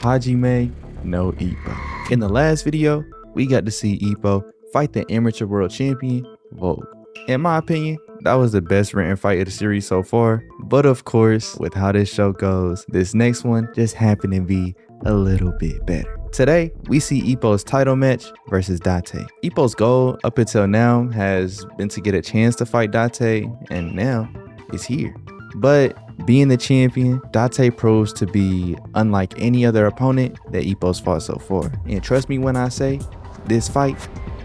Hajime no Ippo. In the last video, we got to see Ippo fight the amateur world champion, Vogue. In my opinion, that was the best written fight of the series so far, but of course, with how this show goes, this next one just happened to be a little bit better. Today, we see Ippo's title match versus Dante. Ippo's goal up until now has been to get a chance to fight Dante, and now it's here. But being the champion, Dante proves to be unlike any other opponent that Ippo's fought so far. And trust me when I say, this fight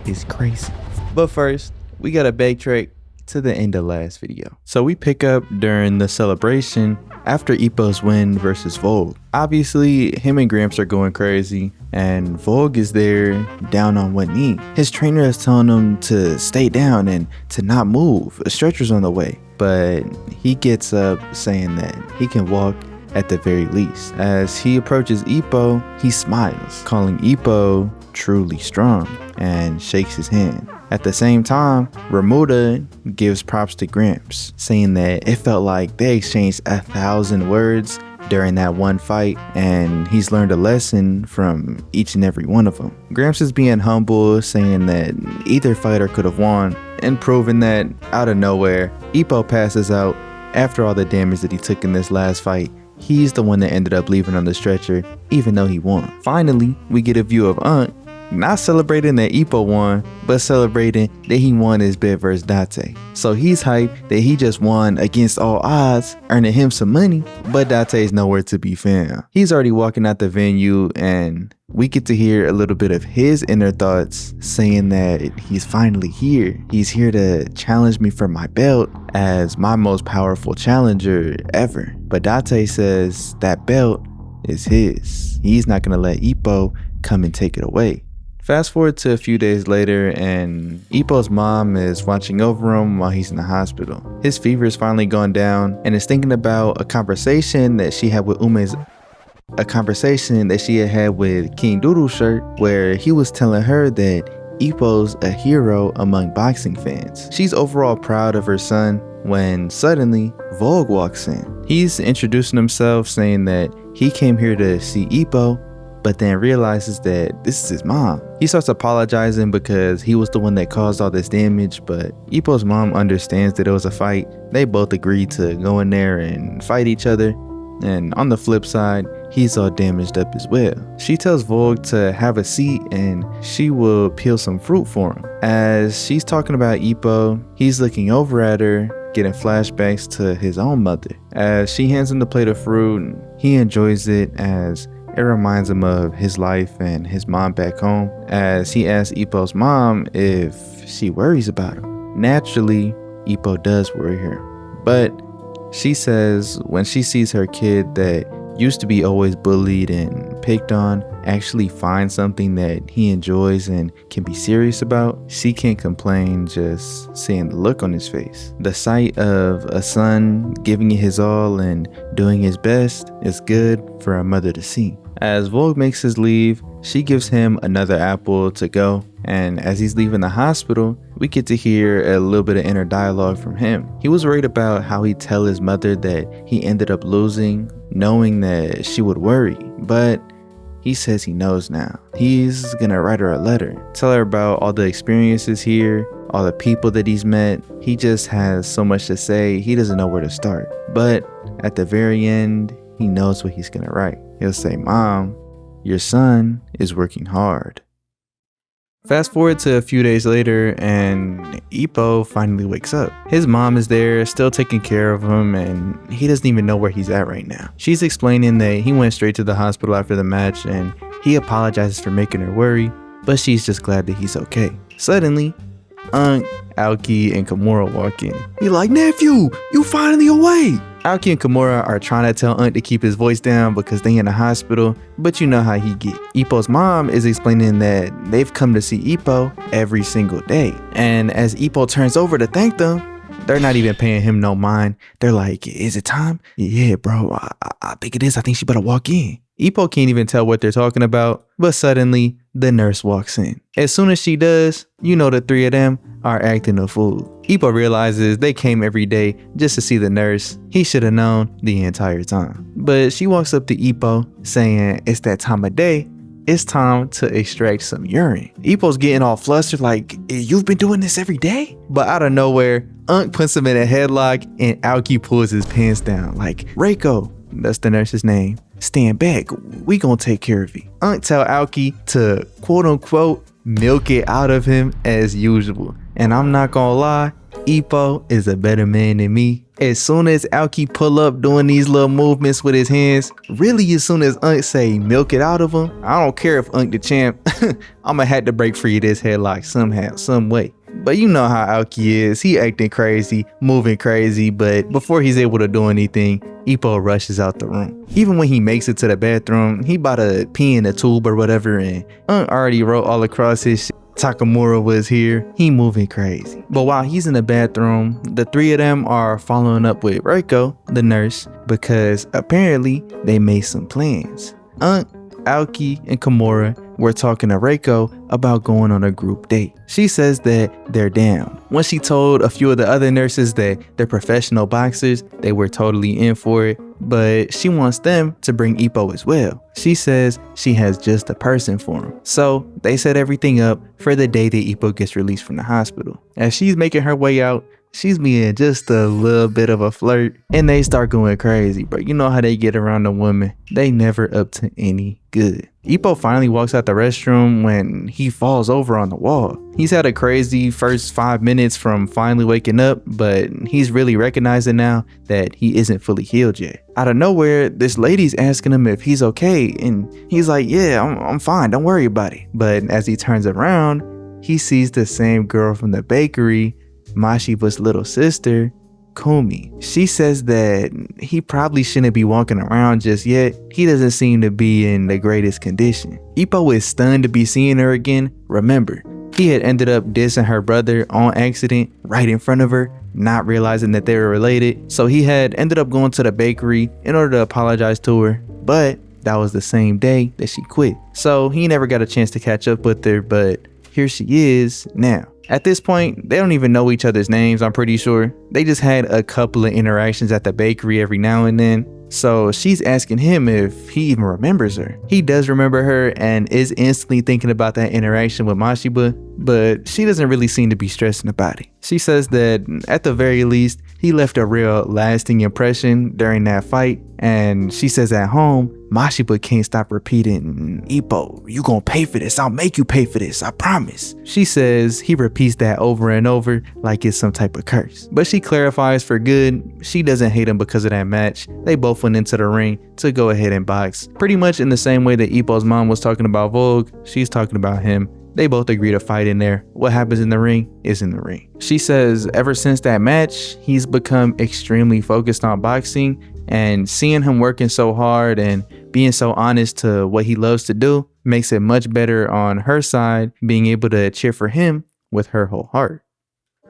is crazy. But first, we gotta backtrack to the end of last video. So we pick up during the celebration after Ippo's win versus Vogue. Obviously, him and Gramps are going crazy, and Vogue is there down on one knee. His trainer is telling him to stay down and to not move. A stretcher's on the way. But he gets up saying that he can walk at the very least. As he approaches Ippo, he smiles, calling Ippo truly strong, and shakes his hand. At the same time, Remuda gives props to Gramps, saying that it felt like they exchanged 1,000 words during that one fight, and he's learned a lesson from each and every one of them. Gramps is being humble, saying that either fighter could have won, and proving that out of nowhere, Ippo passes out after all the damage that he took in this last fight. He's the one that ended up leaving on the stretcher, even though he won. Finally, we get a view of Unc, not celebrating that Ippo won, but celebrating that he won his bid versus Dante. So he's hyped that he just won against all odds, earning him some money, but Dante's nowhere to be found. He's already walking out the venue, and we get to hear a little bit of his inner thoughts, saying that he's finally here. He's here to challenge me for my belt as my most powerful challenger ever. But Dante says that belt is his. He's not gonna let Ippo come and take it away. Fast forward to a few days later, and Ippo's mom is watching over him while he's in the hospital. His fever is finally gone down, and is thinking about a conversation that she had with King Doodle's shirt, where he was telling her that Ippo's a hero among boxing fans. She's overall proud of her son when suddenly Vogue walks in. He's introducing himself, saying that he came here to see Ippo, but then realizes that this is his mom. He starts apologizing because he was the one that caused all this damage, but Ippo's mom understands that it was a fight. They both agreed to go in there and fight each other. And on the flip side, he's all damaged up as well. She tells Vogue to have a seat and she will peel some fruit for him. As she's talking about Ippo, he's looking over at her, getting flashbacks to his own mother. As she hands him the plate of fruit, he enjoys it as it reminds him of his life and his mom back home, as he asks Ippo's mom if she worries about him. Naturally, Ippo does worry her, but she says when she sees her kid that used to be always bullied and picked on actually find something that he enjoys and can be serious about, she can't complain just seeing the look on his face. The sight of a son giving it his all and doing his best is good for a mother to see. As Vogue makes his leave, she gives him another apple to go, and as he's leaving the hospital, we get to hear a little bit of inner dialogue from him. He was worried about how he'd tell his mother that he ended up losing, knowing that she would worry, but he says he knows now. He's gonna write her a letter, tell her about all the experiences here, all the people that he's met. He just has so much to say, he doesn't know where to start. But at the very end, he knows what he's gonna write. He'll say, "Mom, your son is working hard." Fast forward to a few days later, and Ippo finally wakes up. His mom is there, still taking care of him, and he doesn't even know where he's at right now. She's explaining that he went straight to the hospital after the match, and he apologizes for making her worry, but she's just glad that he's okay. Suddenly, Unc, Aoki, and Kimura walk in. He's like, "Nephew, you finally awake!" Aoki and Kimura are trying to tell Unc to keep his voice down because they in the hospital, but you know how he get. Ippo's mom is explaining that they've come to see Ippo every single day. And as Ippo turns over to thank them, they're not even paying him no mind. They're like, "Is it time?" "Yeah, bro, I think it is. I think she better walk in." Ippo can't even tell what they're talking about, but suddenly the nurse walks in. As soon as she does, you know the three of them are acting a fool. Ippo realizes they came every day just to see the nurse. He should have known the entire time. But she walks up to Ippo saying it's that time of day. It's time to extract some urine. Ippo's getting all flustered like, you've been doing this every day? But out of nowhere, Unk puts him in a headlock and Aoki pulls his pants down like, Reiko, that's the nurse's name, stand back, we gonna take care of you. Unk tell Aoki to quote unquote milk it out of him as usual. And I'm not gonna lie, Ippo is a better man than me. As soon as Aoki pull up doing these little movements with his hands, really as soon as Unk say milk it out of him, I don't care if Unk the champ, I'ma have to break free of this headlock somehow, some way. But you know how Aoki is, he acting crazy, moving crazy, but before he's able to do anything, Ippo rushes out the room. Even when he makes it to the bathroom, he about to pee in a tube or whatever, and Unk already wrote all across his shit. Takamura was here, he moving crazy. But while he's in the bathroom, the three of them are following up with Reiko, the nurse, because apparently they made some plans. Unk, Aoki, and Kimura were talking to Reiko about going on a group date. She says that they're down. When she told a few of the other nurses that they're professional boxers, they were totally in for it, but she wants them to bring Ippo as well. She says she has just a person for him. So they set everything up for the day that Ippo gets released from the hospital. As she's making her way out, she's being just a little bit of a flirt and they start going crazy, bro. You know how they get around the women. They never up to any good. Ippo finally walks out the restroom when he falls over on the wall. He's had a crazy first 5 minutes from finally waking up, but he's really recognizing now that he isn't fully healed yet. Out of nowhere, this lady's asking him if he's okay, and he's like, yeah, I'm fine, don't worry about it. But as he turns around, he sees the same girl from the bakery, Mashiba's little sister, Kumi. She says that he probably shouldn't be walking around just yet. He doesn't seem to be in the greatest condition. Ippo is stunned to be seeing her again. Remember, he had ended up dissing her brother on accident right in front of her, not realizing that they were related. So he had ended up going to the bakery in order to apologize to her, but that was the same day that she quit. So he never got a chance to catch up with her, but here she is now. At this point, they don't even know each other's names, I'm pretty sure. They just had a couple of interactions at the bakery every now and then. So she's asking him if he even remembers her. He does remember her and is instantly thinking about that interaction with Mashiba, but she doesn't really seem to be stressing about it. She says that at the very least, he left a real lasting impression during that fight. And she says at home, Mashiba can't stop repeating, Ippo, you gonna pay for this, I'll make you pay for this, I promise. She says he repeats that over and over like it's some type of curse. But she clarifies for good, she doesn't hate him because of that match. They both went into the ring to go ahead and box. Pretty much in the same way that Ippo's mom was talking about Vogue, she's talking about him. They both agree to fight in there. What happens in the ring is in the ring. She says ever since that match, he's become extremely focused on boxing, and seeing him working so hard and being so honest to what he loves to do makes it much better on her side, being able to cheer for him with her whole heart.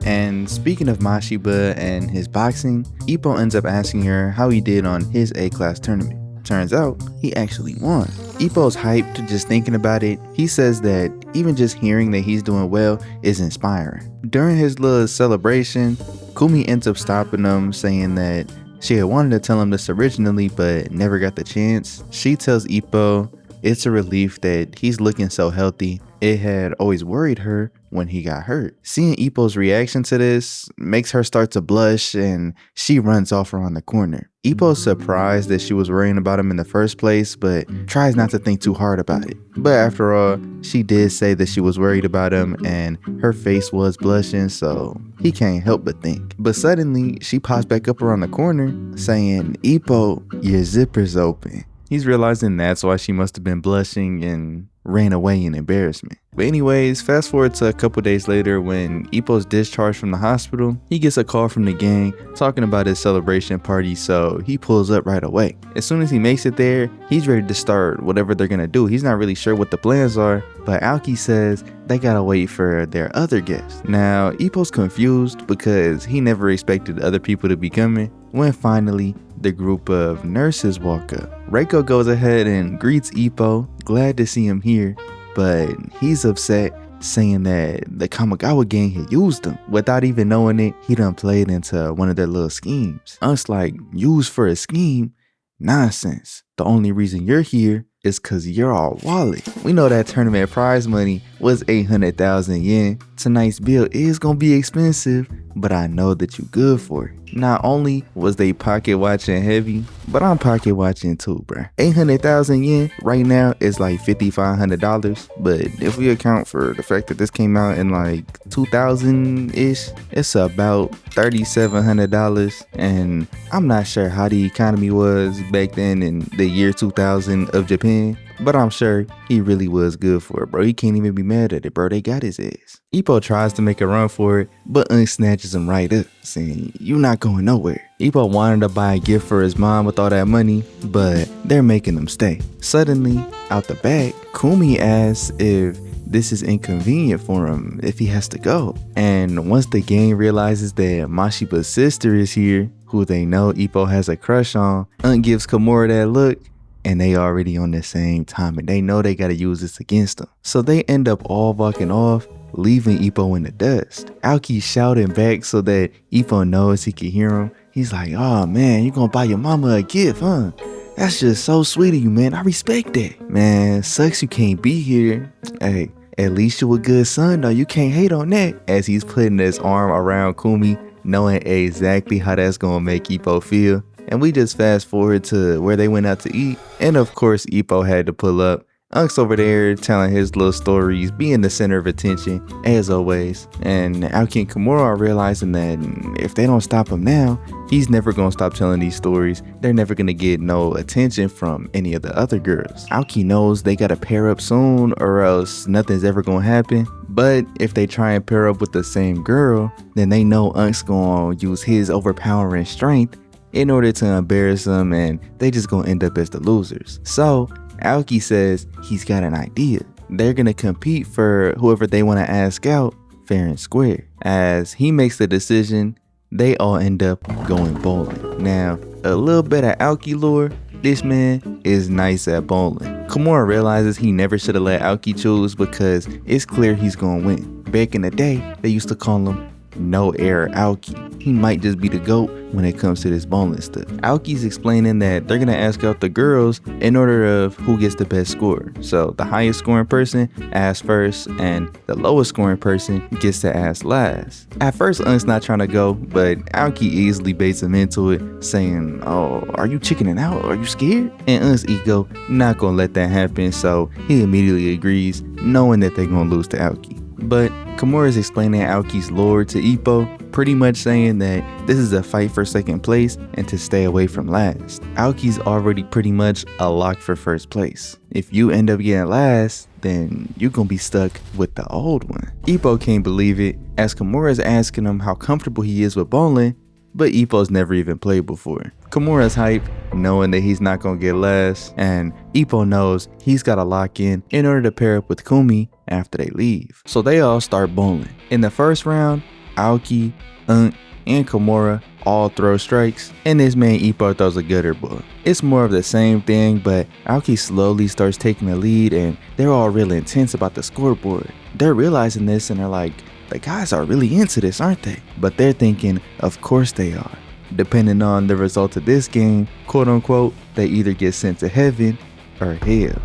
And speaking of Mashiba and his boxing, Ippo ends up asking her how he did on his A-class tournament. Turns out, he actually won. Ippo's hyped just thinking about it. He says that even just hearing that he's doing well is inspiring. During his little celebration, Kumi ends up stopping him, saying that she had wanted to tell him this originally but never got the chance. She tells Ippo it's a relief that he's looking so healthy. It had always worried her when he got hurt. Seeing Ippo's reaction to this makes her start to blush, and she runs off around the corner. Ippo's surprised that she was worrying about him in the first place, but tries not to think too hard about it. But after all, she did say that she was worried about him and her face was blushing, so he can't help but think. But suddenly, she pops back up around the corner saying, Ippo, your zipper's open. He's realizing that's why she must have been blushing and ran away in embarrassment. But anyways, fast forward to a couple days later when Ippo's discharged from the hospital. He gets a call from the gang talking about his celebration party, so he pulls up right away. As soon as he makes it there, he's ready to start whatever they're gonna do. He's not really sure what the plans are, but Aoki says they gotta wait for their other guests. Now, Ippo's confused because he never expected other people to be coming, when finally the group of nurses walk up. Reiko goes ahead and greets Ippo, glad to see him here, but he's upset saying that the Kamigawa gang had used him. Without even knowing it, he done played into one of their little schemes. Unk's like, used for a scheme? Nonsense. The only reason you're here is cause you're all wallet. We know that tournament prize money was 800,000 yen. Tonight's bill is gonna be expensive, but I know that you good for it. Not only was they pocket watching heavy, but I'm pocket watching too, bruh. 800,000 yen right now is like $5,500, but if we account for the fact that this came out in like 2000-ish, it's about $3,700, and I'm not sure how the economy was back then in the year 2000 of Japan, but I'm sure he really was good for it, bro. He can't even be mad at it, bro. They got his ass. Ippo tries to make a run for it, but Unk snatches him right up, saying, "You not going nowhere." Ippo wanted to buy a gift for his mom with all that money, but they're making him stay. Suddenly, out the back, Kumi asks if this is inconvenient for him if he has to go. And once the gang realizes that Mashiba's sister is here, who they know Ippo has a crush on, Unk gives Kimura that look, and they already on the same time, and they know they gotta use this against them. So they end up all walking off, leaving Ippo in the dust. Aoki's shouting back so that Ippo knows he can hear him. He's like, "Oh man, you gonna buy your mama a gift, huh? That's just so sweet of you, man. I respect that. Man, sucks you can't be here. Hey, at least you a good son though. You can't hate on that." As he's putting his arm around Kumi, knowing exactly how that's gonna make Ippo feel. And we just fast forward to where they went out to eat. And of course, Ippo had to pull up. Unk's over there telling his little stories, being the center of attention, as always. And Aoki and Kimura are realizing that if they don't stop him now, he's never gonna stop telling these stories. They're never gonna get no attention from any of the other girls. Aoki knows they gotta pair up soon or else nothing's ever gonna happen. But if they try and pair up with the same girl, then they know Unk's gonna use his overpowering strength in order to embarrass them, and they just gonna end up as the losers. So Aoki says he's got an idea. They're gonna compete for whoever they want to ask out fair and square. As he makes the decision, they all end up going bowling. Now, a little bit of Aoki lore, this man is nice at bowling. Kimura realizes he never should have let Aoki choose because it's clear he's gonna win. Back in the day, they used to call him No Error Aoki. He might just be the GOAT when it comes to this bowling stuff. Aoki's explaining that they're gonna ask out the girls in order of who gets the best score. So the highest scoring person asks first, and the lowest scoring person gets to ask last. At first, Unk's not trying to go, but Aoki easily baits him into it, saying, "Oh, are you chickening out? Are you scared?" And Unk's ego not gonna let that happen, so he immediately agrees, knowing that they're gonna lose to Aoki. But Kimura is explaining Aoki's lore to Ippo, pretty much saying that this is a fight for second place and to stay away from last. Aoki's already pretty much a lock for first place. If you end up getting last, then you're gonna be stuck with the old one. Ippo can't believe it, as Kimura is asking him how comfortable he is with bowling, but Ippo's never even played before. Kimura's hype, knowing that he's not gonna get last, and Ippo knows he's gotta lock in order to pair up with Kumi after they leave. So they all start bowling. In the first round, Aoki, Unk, and Kimura all throw strikes, and this man Ippo throws a gutter ball. It's more of the same thing, but Aoki slowly starts taking the lead, and they're all real intense about the scoreboard. They're realizing this and they're like, the guys are really into this, aren't they? But they're thinking, of course they are. Depending on the result of this game, quote unquote, they either get sent to heaven or hell.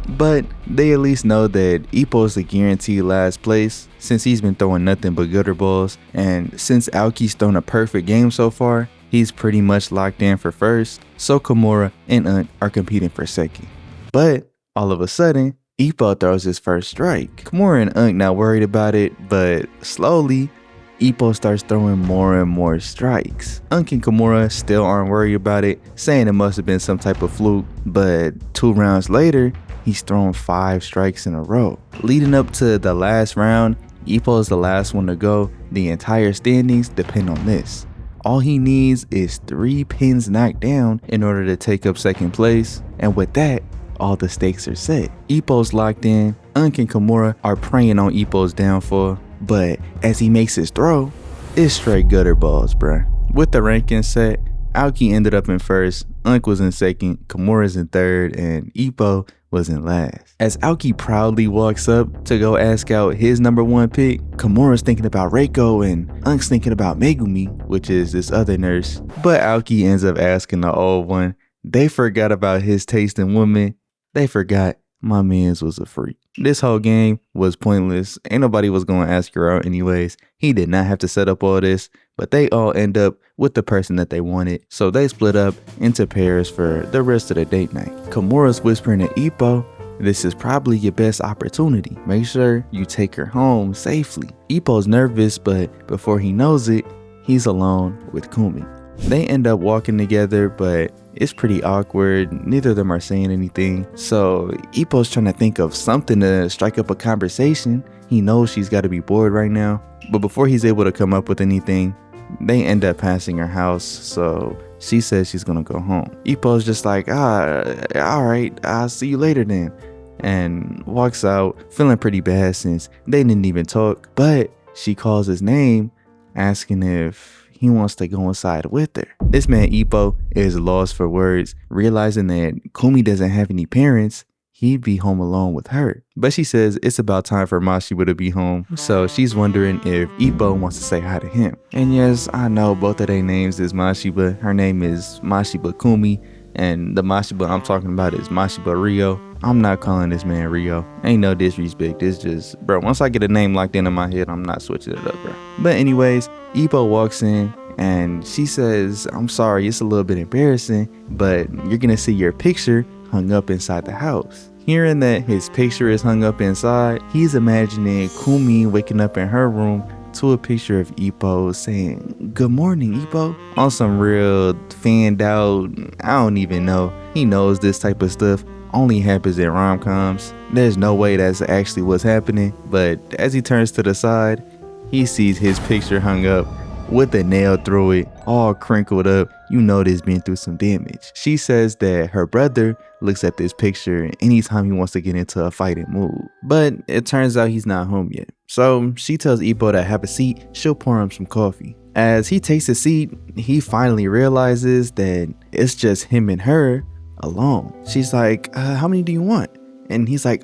But they at least know that Ippo's a guaranteed last place since he's been throwing nothing but gutter balls, and since Aoki's thrown a perfect game so far, he's pretty much locked in for first, so Kimura and Unk are competing for second. But all of a sudden, Ippo throws his first strike. Kimura and Unk not worried about it, but slowly, Ippo starts throwing more and more strikes. Unk and Kimura still aren't worried about it, saying it must have been some type of fluke, but 2 rounds later, he's thrown 5 strikes in a row. Leading up to the last round, Ippo is the last one to go. The entire standings depend on this. All he needs is 3 pins knocked down in order to take up second place, and with that, all the stakes are set. Ippo's locked in. Unk and Kimura are preying on Ippo's downfall, but as he makes his throw, it's straight gutter balls, bruh. With the rankings set, Aoki ended up in first, Unk was in second, Kimura's in third, and Ippo wasn't last. As Aoki proudly walks up to go ask out his #1 pick, Komura's thinking about Reiko and Unk's thinking about Megumi, which is this other nurse. But Aoki ends up asking the old one. They forgot about his taste in women. They forgot my mans was a freak. This whole game was pointless. Ain't nobody was going to ask her out anyways. He did not have to set up all this, but they all end up with the person that they wanted. So they split up into pairs for the rest of the date night. Komura's whispering to Ippo, this is probably your best opportunity. Make sure you take her home safely. Ippo's nervous, but before he knows it, he's alone with Kumi. They end up walking together, but it's pretty awkward. Neither of them are saying anything. So Ippo's trying to think of something to strike up a conversation. He knows she's got to be bored right now. But before he's able to come up with anything, they end up passing her house. So she says she's going to go home. Ippo's just like, all right, I'll see you later then. And walks out feeling pretty bad since they didn't even talk. But she calls his name, asking if he wants to go inside with her. This man Ippo is lost for words, realizing that Kumi doesn't have any parents. He'd be home alone with her. But she says it's about time for Mashiba to be home, so she's wondering if Ippo wants to say hi to him. And yes, I know both of their names is Mashiba. Her name is Mashiba Kumi, and the Mashiba I'm talking about is Mashiba Rio. I'm not calling this man Rio. Ain't no disrespect. It's just, bro, once I get a name locked into my head, I'm not switching it up, bro. But anyways, Ippo walks in and she says, I'm sorry, it's a little bit embarrassing, but you're gonna see your picture hung up inside the house. Hearing that his picture is hung up inside, he's imagining Kumi waking up in her room to a picture of Ippo saying, good morning, Ippo, on some real fanned out, I don't even know. He knows this type of stuff only happens in rom-coms. There's no way that's actually what's happening, but as he turns to the side, he sees his picture hung up with a nail through it, all crinkled up. You know this been through some damage. She says that her brother looks at this picture anytime he wants to get into a fighting mood, but it turns out he's not home yet. So she tells Ippo to have a seat, she'll pour him some coffee. As he takes a seat, he finally realizes that it's just him and her alone. She's like, how many do you want? And he's like,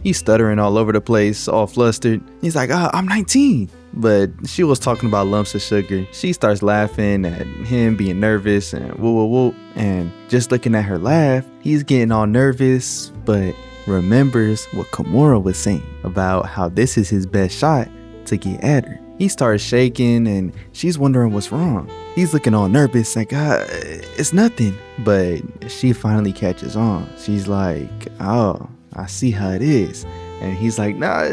he's stuttering all over the place, all flustered. He's like, I'm 19. But she was talking about lumps of sugar. She starts laughing at him being nervous and woo. And just looking at her laugh, he's getting all nervous, but remembers what Komura was saying about how this is his best shot to get at her. He starts shaking and she's wondering what's wrong. He's looking all nervous, like, it's nothing. But she finally catches on. She's like, oh, I see how it is. And he's like, nah,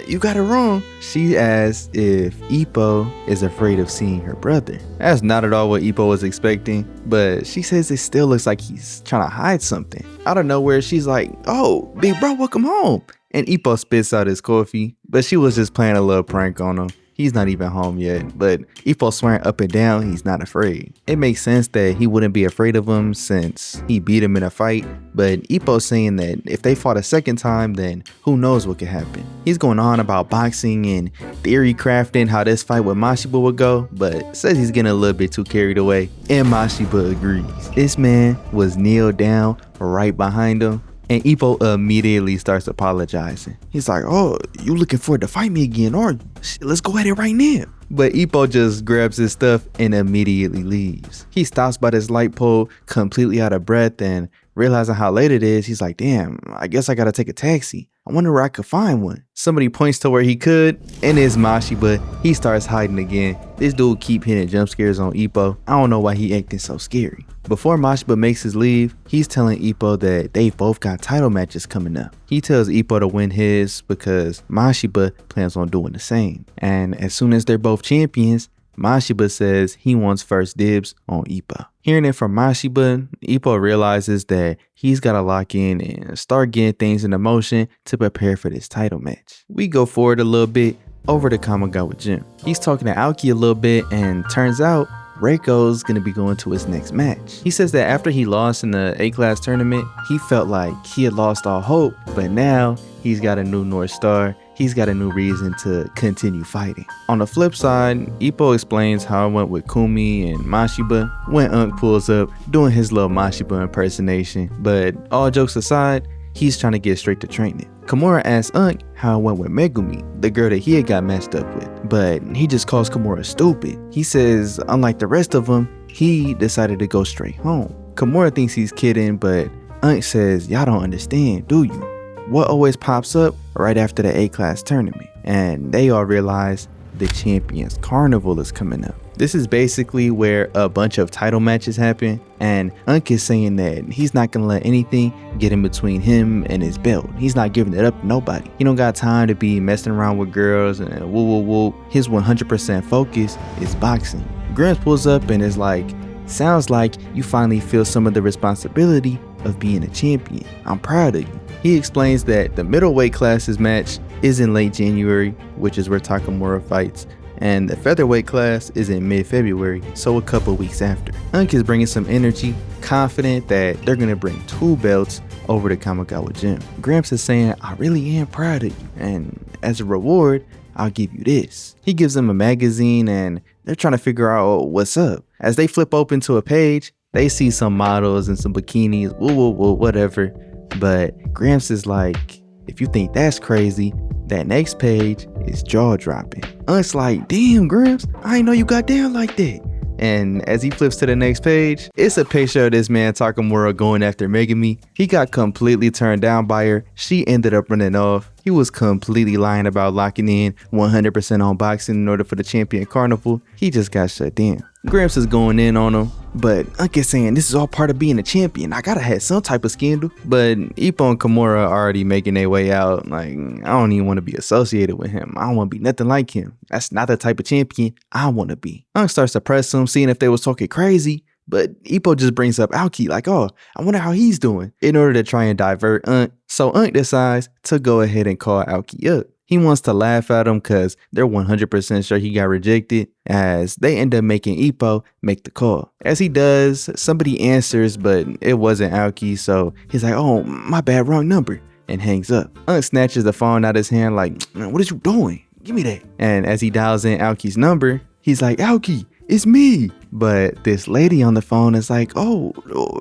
you got it wrong. She asks if Ippo is afraid of seeing her brother. That's not at all what Ippo was expecting, but she says it still looks like he's trying to hide something. Out of nowhere, she's like, oh, big bro, welcome home. And Ippo spits out his coffee, but she was just playing a little prank on him. He's not even home yet, but Ippo's swearing up and down he's not afraid. It makes sense that he wouldn't be afraid of him since he beat him in a fight, but Ippo's saying that if they fought a second time, then who knows what could happen. He's going on about boxing and theory crafting how this fight with Mashiba would go, but says he's getting a little bit too carried away, and Mashiba agrees. This man was kneeled down right behind him, and Ippo immediately starts apologizing. He's like, oh, you looking forward to fight me again, or let's go at it right now. But Ippo just grabs his stuff and immediately leaves. He stops by this light pole completely out of breath, and realizing how late it is, he's like, damn, I guess I gotta take a taxi. I wonder where I could find one. Somebody points to where he could, and it's Mashiba. He starts hiding again. This dude keep hitting jump scares on Ippo. I don't know why he acting so scary. Before Mashiba makes his leave, he's telling Ippo that they both got title matches coming up. He tells Ippo to win his because Mashiba plans on doing the same. And as soon as they're both champions, Mashiba says he wants first dibs on Ippo. Hearing it from Mashiba, Ippo realizes that he's got to lock in and start getting things into motion to prepare for this title match. We go forward a little bit over to Kamigawa Gym. He's talking to Aoki a little bit, and turns out Reiko's gonna be going to his next match. He says that after he lost in the A-class tournament, he felt like he had lost all hope, but now he's got a new North Star he's got a new reason to continue fighting. On the flip side, Ippo explains how it went with Kumi and Mashiba when Unk pulls up doing his little Mashiba impersonation, but all jokes aside, he's trying to get straight to training. Kimura asks Unk how it went with Megumi, the girl that he had got matched up with, but he just calls Kimura stupid. He says, unlike the rest of them, he decided to go straight home. Kimura thinks he's kidding, but Unk says, y'all don't understand, do you? What always pops up right after the A-class tournament? And they all realize the Champions Carnival is coming up. This is basically where a bunch of title matches happen, and Unk is saying that he's not gonna let anything get in between him and his belt. He's not giving it up to nobody. He don't got time to be messing around with girls and woo woo woo. His 100% focus is boxing. Gramps pulls up and is like, sounds like you finally feel some of the responsibility of being a champion. I'm proud of you. He explains that the middleweight classes match is in late January, which is where Takamura fights, and the featherweight class is in mid-February, so a couple weeks after. Unk is bringing some energy, confident that they're gonna bring 2 belts over to Kamigawa Gym. Gramps is saying, I really am proud of you, and as a reward, I'll give you this. He gives them a magazine and they're trying to figure out what's up. As they flip open to a page, they see some models and some bikinis, woo woo woo, whatever. But Gramps is like, if you think that's crazy, that next page is jaw-dropping. Unk's like, damn Gramps, I ain't know you got down like that. And as he flips to the next page, it's a picture of this man Takamura going after Megumi. He got completely turned down by her. She ended up running off. He was completely lying about locking in 100% on boxing in order for the Champion Carnival. He just got shut down. Gramps is going in on him, but Unk is saying this is all part of being a champion. I gotta have some type of scandal. But Ippo and Kimura are already making their way out. Like, I don't even want to be associated with him. I don't want to be nothing like him. That's not the type of champion I want to be. Unk starts to press him, seeing if they was talking crazy. But Ippo just brings up Aoki like, oh, I wonder how he's doing, in order to try and divert Unk. So Unk decides to go ahead and call Aoki up. He wants to laugh at him because they're 100% sure he got rejected, as they end up making Ippo make the call. As he does, somebody answers, but it wasn't Aoki, so he's like, oh, my bad, wrong number, and hangs up. Unk snatches the phone out of his hand like, what are you doing? Give me that. And as he dials in Aoki's number, he's like, Aoki, it's me. But this lady on the phone is like, oh,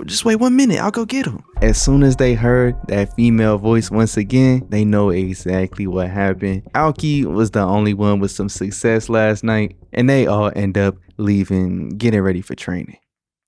just wait 1 minute, I'll go get him. As soon as they heard that female voice once again, they know exactly what happened. Aoki was the only one with some success last night, and they all end up leaving, getting ready for training.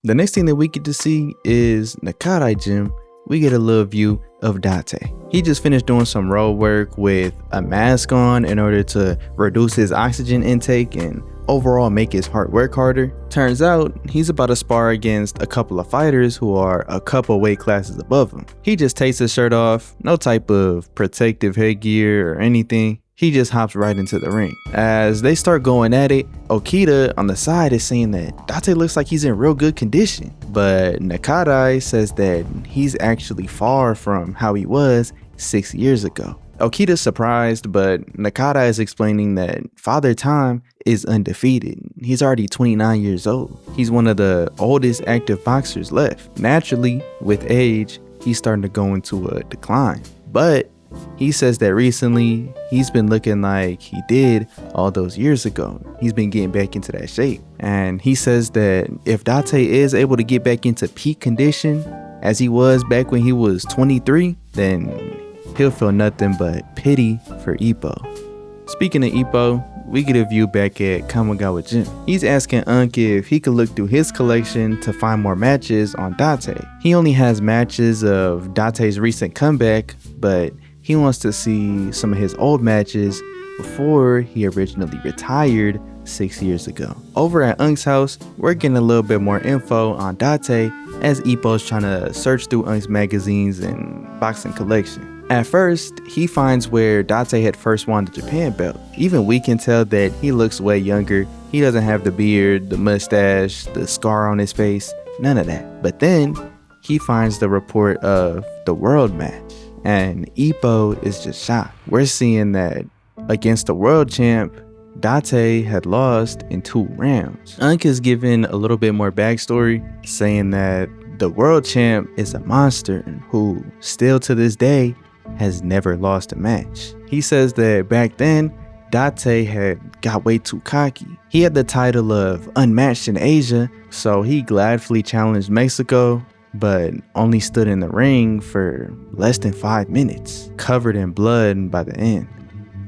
The next thing that we get to see is Nakarai Gym. We get a little view of Dante. He just finished doing some road work with a mask on in order to reduce his oxygen intake and overall make his heart work harder. Turns out he's about to spar against a couple of fighters who are a couple weight classes above him. He just takes his shirt off, no type of protective headgear or anything. He just hops right into the ring. As they start going at it, Okita on the side is saying that Dante looks like he's in real good condition, but Nakarai says that he's actually far from how he was 6 years ago. Okita's surprised, but Nakata is explaining that Father Time is undefeated. He's already 29 years old. He's one of the oldest active boxers left. Naturally, with age, he's starting to go into a decline. But he says that recently, he's been looking like he did all those years ago. He's been getting back into that shape. And he says that if Dante is able to get back into peak condition as he was back when he was 23, then he'll feel nothing but pity for Ippo. Speaking of Ippo, we get a view back at Kamigawa Gym. He's asking Unk if he could look through his collection to find more matches on Dante. He only has matches of Dante's recent comeback, but he wants to see some of his old matches before he originally retired 6 years ago. Over at Unk's house, we're getting a little bit more info on Dante as Ippo's trying to search through Unk's magazines and boxing collection. At first, he finds where Dante had first won the Japan belt. Even we can tell that he looks way younger. He doesn't have the beard, the mustache, the scar on his face, none of that. But then, he finds the report of the world match, and Ippo is just shocked. We're seeing that against the world champ, Dante had lost in 2 rounds. Unk is given a little bit more backstory, saying that the world champ is a monster who, still to this day, has never lost a match. He says that back then, Dante had got way too cocky. He had the title of unmatched in Asia, so he gladly challenged Mexico, but only stood in the ring for less than 5 minutes, covered in blood by the end.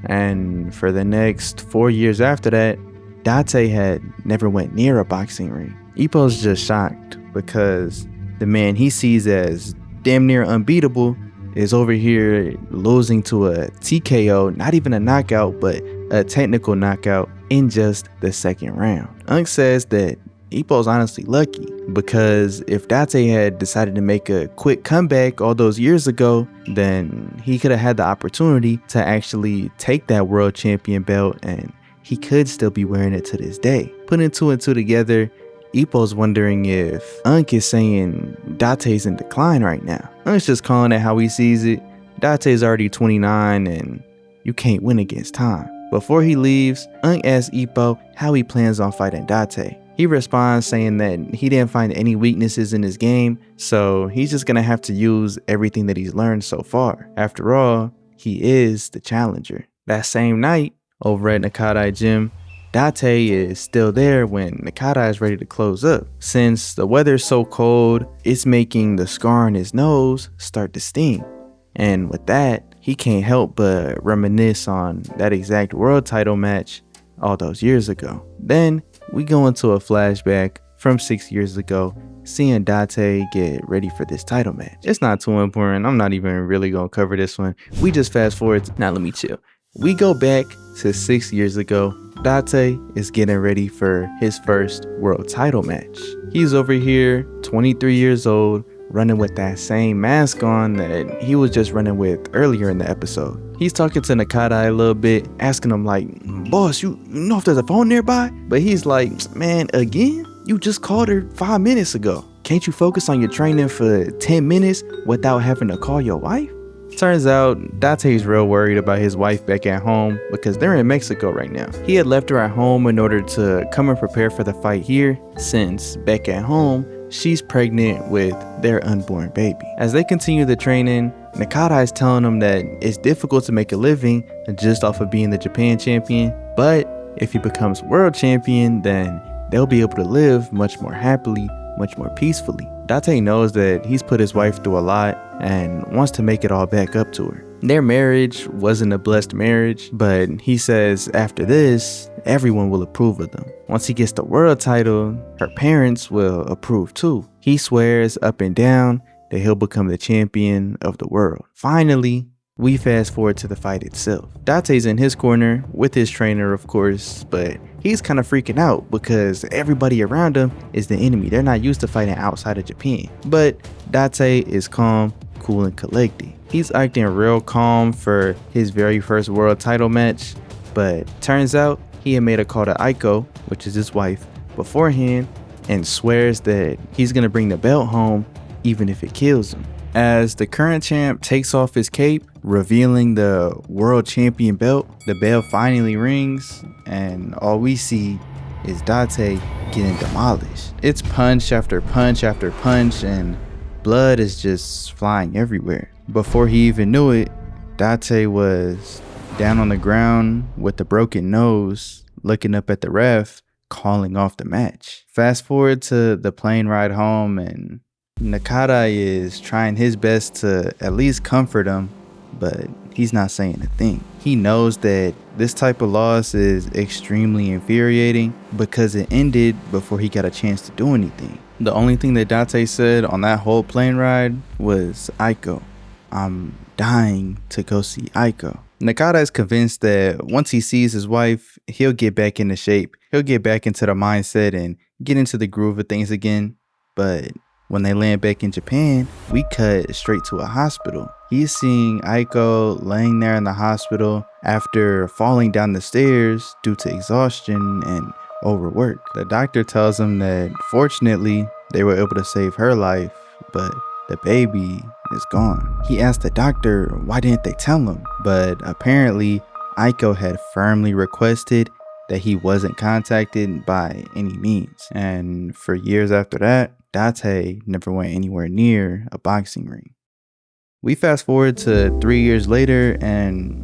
And for the next 4 years after that, Dante had never went near a boxing ring. Ippo's just shocked because the man he sees as damn near unbeatable is over here losing to a TKO, not even a knockout, but a technical knockout in just the second round. Unk says that Ippo's honestly lucky because if Dante had decided to make a quick comeback all those years ago, then he could have had the opportunity to actually take that world champion belt and he could still be wearing it to this day. Putting 2 and 2 together, Ippo's wondering if Unk is saying Dante's in decline right now. Unk's just calling it how he sees it. Dante's already 29 and you can't win against time. Before he leaves, Unk asks Ippo how he plans on fighting Dante. He responds saying that he didn't find any weaknesses in his game, so he's just gonna have to use everything that he's learned so far. After all, he is the challenger. That same night, over at Nakadai Gym, Dante is still there when Nakadai is ready to close up. Since the weather's so cold, it's making the scar on his nose start to sting. And with that, he can't help but reminisce on that exact world title match all those years ago. Then we go into a flashback from 6 years ago, seeing Dante get ready for this title match. It's not too important. I'm not even really gonna cover this one. We just fast forward. Now let me chill. We go back to 6 years ago. Dante is getting ready for his first world title match. He's over here, 23 years old, running with that same mask on that he was just running with earlier in the episode. He's talking to Nakadai a little bit, asking him like, boss, you know if there's a phone nearby? But he's like, man, again? You just called her 5 minutes ago. Can't you focus on your training for 10 minutes without having to call your wife? Turns out, Dante's real worried about his wife back at home because they're in Mexico right now. He had left her at home in order to come and prepare for the fight here, since back at home, she's pregnant with their unborn baby. As they continue the training, Nakadai is telling him that it's difficult to make a living just off of being the Japan champion, but if he becomes world champion, then they'll be able to live much more happily, much more peacefully. Dante knows that he's put his wife through a lot and wants to make it all back up to her. Their marriage wasn't a blessed marriage, but he says after this, everyone will approve of them. Once he gets the world title, her parents will approve too. He swears up and down that he'll become the champion of the world. Finally, we fast forward to the fight itself. Dante's in his corner with his trainer, of course, but he's kind of freaking out because everybody around him is the enemy. They're not used to fighting outside of Japan. But Dante is calm, cool, and collected. He's acting real calm for his very first world title match, but turns out he had made a call to Ippo, which is his wife, beforehand, and swears that he's gonna bring the belt home even if it kills him. As the current champ takes off his cape, revealing the world champion belt, the bell finally rings, and all we see is Dante getting demolished. It's punch after punch after punch, and blood is just flying everywhere. Before he even knew it, Dante was down on the ground with a broken nose, looking up at the ref, calling off the match. Fast forward to the plane ride home, and Nakadai is trying his best to at least comfort him, but he's not saying a thing. He knows that this type of loss is extremely infuriating because it ended before he got a chance to do anything. The only thing that Dante said on that whole plane ride was, Ippo, I'm dying to go see Ippo. Nakadai is convinced that once he sees his wife, he'll get back into shape. He'll get back into the mindset and get into the groove of things again, but when they land back in Japan, we cut straight to a hospital. He's seeing Ippo laying there in the hospital after falling down the stairs due to exhaustion and overwork. The doctor tells him that fortunately they were able to save her life, but the baby is gone. He asked the doctor why didn't they tell him, but apparently Ippo had firmly requested that he wasn't contacted by any means. And for years after that, Dante never went anywhere near a boxing ring. We fast forward to 3 years later and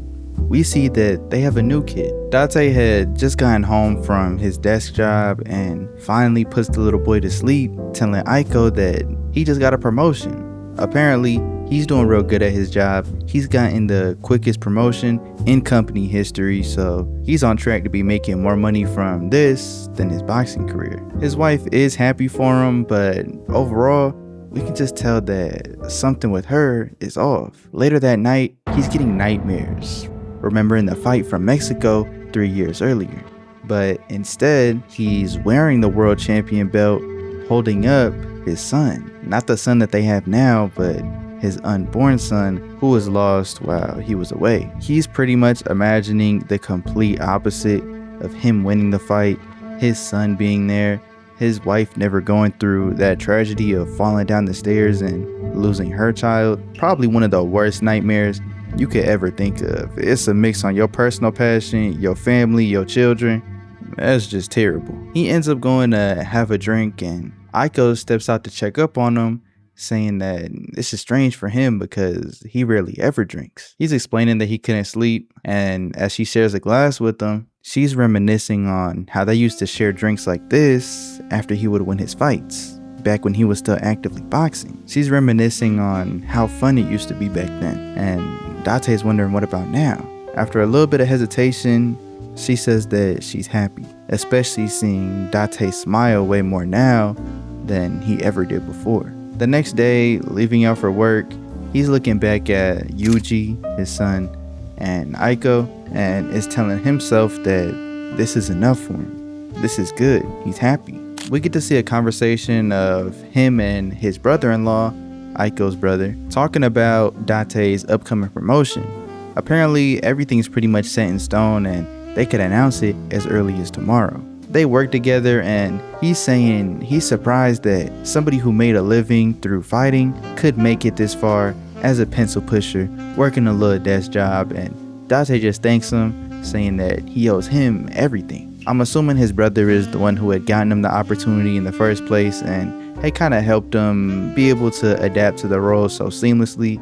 we see that they have a new kid. Dante had just gotten home from his desk job and finally puts the little boy to sleep, telling Ippo that he just got a promotion. Apparently, he's doing real good at his job. He's gotten the quickest promotion in company history, so he's on track to be making more money from this than his boxing career. His wife is happy for him, but overall, we can just tell that something with her is off. Later that night, he's getting nightmares, remembering the fight from Mexico 3 years earlier. But instead, he's wearing the world champion belt, holding up his son. Not the son that they have now, but his unborn son who was lost while he was away. He's pretty much imagining the complete opposite of him winning the fight, his son being there, his wife never going through that tragedy of falling down the stairs and losing her child. Probably one of the worst nightmares you could ever think of. It's a mix on your personal passion, your family, your children. That's just terrible. He ends up going to have a drink and Ippo steps out to check up on him, saying that this is strange for him because he rarely ever drinks. He's explaining that he couldn't sleep, and as she shares a glass with him, she's reminiscing on how they used to share drinks like this after he would win his fights, back when he was still actively boxing. She's reminiscing on how fun it used to be back then, and Dante's wondering what about now. After a little bit of hesitation, she says that she's happy, especially seeing Dante smile way more now than he ever did before. The next day, leaving out for work, he's looking back at Yuji, his son, and Ippo, and is telling himself that this is enough for him. This is good. He's happy. We get to see a conversation of him and his brother-in-law, Ippo's brother, talking about Dante's upcoming promotion. Apparently, everything's pretty much set in stone and they could announce it as early as tomorrow. They work together and he's saying he's surprised that somebody who made a living through fighting could make it this far as a pencil pusher, working a little desk job, and Dante just thanks him, saying that he owes him everything. I'm assuming his brother is the one who had gotten him the opportunity in the first place and had kind of helped him be able to adapt to the role so seamlessly.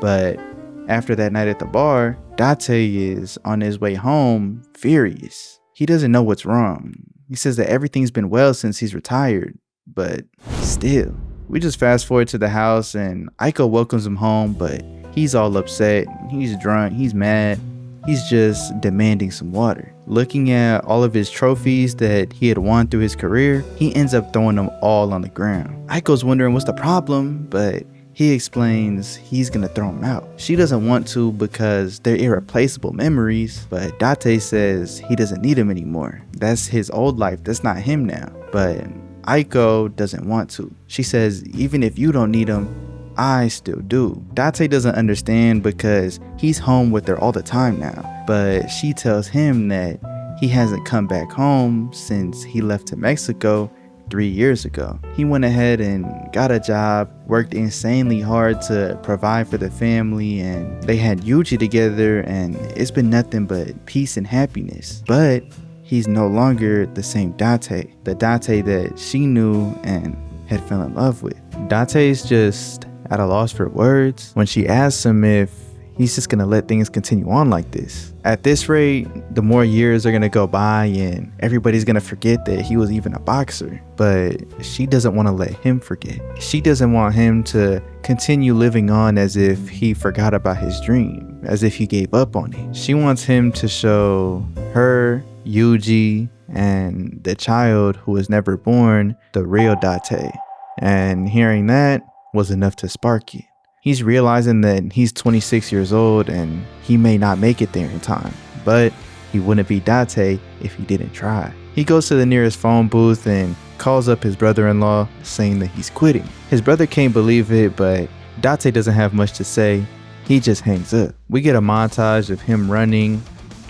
But after that night at the bar, Dante is on his way home furious. He doesn't know what's wrong. He says that everything's been well since he's retired, but still. We just fast forward to the house and Ippo welcomes him home, but he's all upset. He's drunk, he's mad. He's just demanding some water. Looking at all of his trophies that he had won through his career, he ends up throwing them all on the ground. Ippo's wondering what's the problem, but he explains he's gonna throw them out. She doesn't want to because they're irreplaceable memories, but Dante says he doesn't need them anymore. That's his old life, that's not him now. But Ippo doesn't want to. She says, even if you don't need them, I still do. Dante doesn't understand because he's home with her all the time now, but she tells him that he hasn't come back home since he left to Mexico 3 years ago. He went ahead and got a job, worked insanely hard to provide for the family, and they had Yuji together, and it's been nothing but peace and happiness. But he's no longer the same Dante, the Dante that she knew and had fell in love with. Dante's just at a loss for words when she asks him if he's just gonna let things continue on like this. At this rate, the more years are gonna go by and everybody's gonna forget that he was even a boxer. But she doesn't want to let him forget. She doesn't want him to continue living on as if he forgot about his dream, as if he gave up on it. She wants him to show her, Yuji, and the child who was never born the real Dante. And hearing that was enough to spark it. He's realizing that he's 26 years old and he may not make it there in time, but he wouldn't be Dante if he didn't try. He goes to the nearest phone booth and calls up his brother-in-law, saying that he's quitting. His brother can't believe it, but Dante doesn't have much to say. He just hangs up. We get a montage of him running,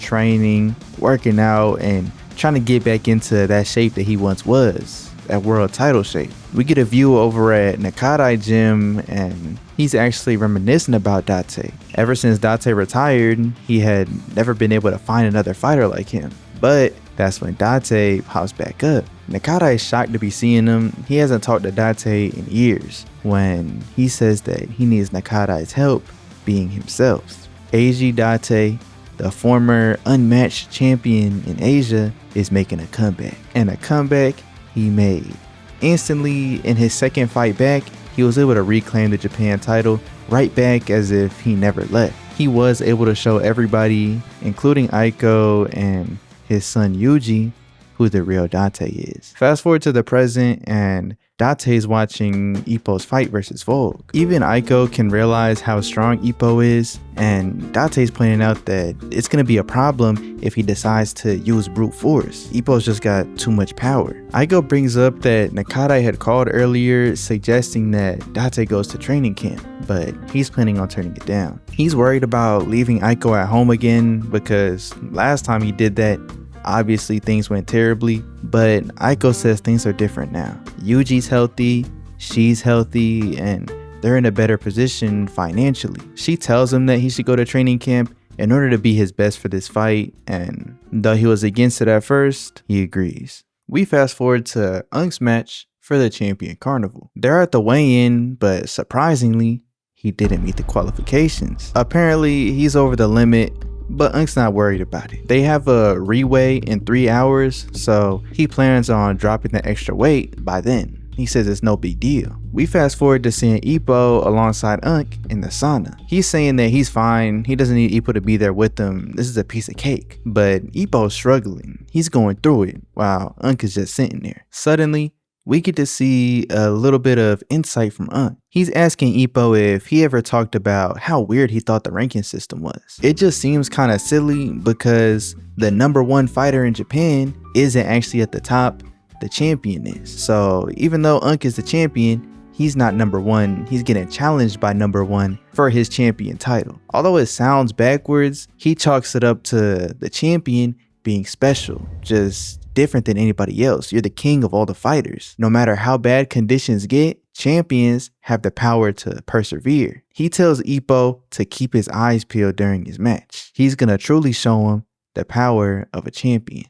training, working out, and trying to get back into that shape that he once was, that world title shape. We get a view over at Nakarai Gym, and he's actually reminiscing about Dante. Ever since Dante retired, he had never been able to find another fighter like him. But that's when Dante pops back up. Nakata is shocked to be seeing him. He hasn't talked to Dante in years when he says that he needs Nakata's help being himself. Eiji Dante, the former unmatched champion in Asia, is making a comeback. And a comeback he made. Instantly, in his second fight back, he was able to reclaim the Japan title right back as if he never left. He was able to show everybody, including Ippo and his son Yuji, who the real Dante is. Fast forward to the present, and Dante's watching Ippo's fight versus Vogue. Even Ippo can realize how strong Ippo is, and Dante's pointing out that it's gonna be a problem if he decides to use brute force. Ippo's just got too much power. Ippo brings up that Nakata had called earlier suggesting that Dante goes to training camp, but he's planning on turning it down. He's worried about leaving Ippo at home again because last time he did that, obviously things went terribly, but Ippo says things are different now. Yuji's healthy, she's healthy, and they're in a better position financially. She tells him that he should go to training camp in order to be his best for this fight, and though he was against it at first, he agrees. We fast forward to Unk's match for the champion carnival. They're at the weigh-in, but surprisingly, he didn't meet the qualifications. Apparently, he's over the limit, but Unk's not worried about it. They have a reweigh in 3 hours, so he plans on dropping the extra weight by then. He says it's no big deal. We fast forward to seeing Ippo alongside Unk in the sauna. He's saying that he's fine, he doesn't need Ippo to be there with him, this is a piece of cake. But Ippo's struggling, he's going through it, while Unk is just sitting there. Suddenly, we get to see a little bit of insight from Unk. He's asking Ippo if he ever talked about how weird he thought the ranking system was. It just seems kind of silly because the #1 fighter in Japan isn't actually at the top, the champion is. So even though Unk is the champion, he's not #1, he's getting challenged by #1 for his champion title. Although it sounds backwards, he chalks it up to the champion being special, just different than anybody else. You're the king of all the fighters. No matter how bad conditions get, champions have the power to persevere. He tells Ippo to keep his eyes peeled during his match. He's gonna truly show him the power of a champion.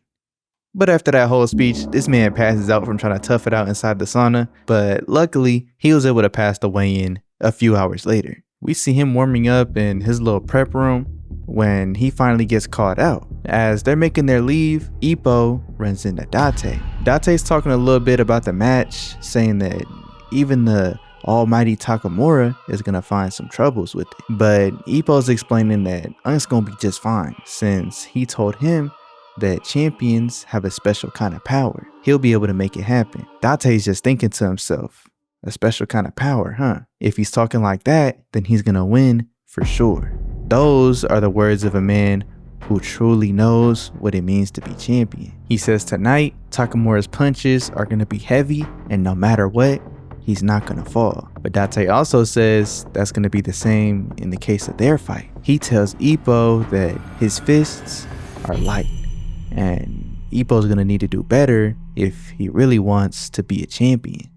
But after that whole speech, this man passes out from trying to tough it out inside the sauna, but luckily, he was able to pass the weigh-in a few hours later. We see him warming up in his little prep room when he finally gets called out. As they're making their leave, Ippo runs into Dante. Dante's talking a little bit about the match, saying that even the almighty Takamura is gonna find some troubles with it. But Ippo's explaining that Unk's gonna be just fine, since he told him that champions have a special kind of power. He'll be able to make it happen. Dante's just thinking to himself, a special kind of power, huh? If he's talking like that, then he's gonna win for sure. Those are the words of a man who truly knows what it means to be champion. He says tonight, Takamura's punches are gonna be heavy, and no matter what, he's not gonna fall. But Dante also says that's gonna be the same in the case of their fight. He tells Ippo that his fists are light, and Ippo's gonna need to do better if he really wants to be a champion.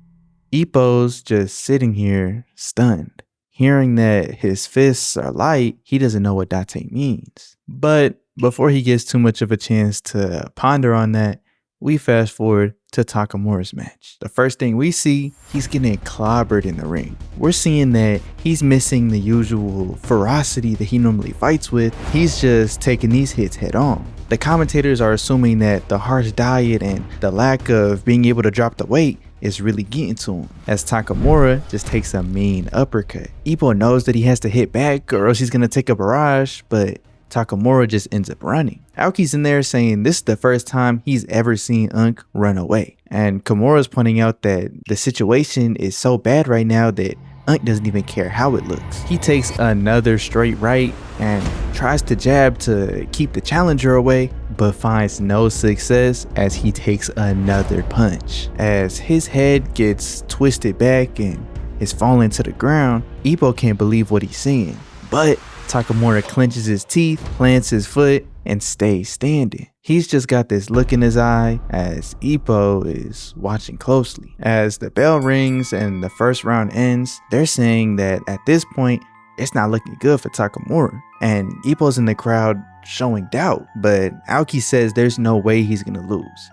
Ippo's just sitting here stunned. Hearing that his fists are light, he doesn't know what Dante means. But before he gets too much of a chance to ponder on that, we fast forward to Takamura's match. The first thing we see, he's getting clobbered in the ring. We're seeing that he's missing the usual ferocity that he normally fights with. He's just taking these hits head on. The commentators are assuming that the harsh diet and the lack of being able to drop the weight is really getting to him, as Takamura just takes a mean uppercut. Ippo knows that he has to hit back or else he's gonna take a barrage, but Takamura just ends up running. Aoki's in there saying this is the first time he's ever seen Unk run away. And Kimura's pointing out that the situation is so bad right now that Unk doesn't even care how it looks. He takes another straight right and tries to jab to keep the challenger away, but finds no success as he takes another punch. As his head gets twisted back and is falling to the ground, Ippo can't believe what he's seeing. But Takamura clenches his teeth, plants his foot, and stays standing. He's just got this look in his eye as Ippo is watching closely. As the bell rings and the first round ends, they're saying that at this point, it's not looking good for Takamura. And Ippo's in the crowd showing doubt, but Aoki says there's no way he's gonna lose.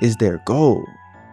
is their goal.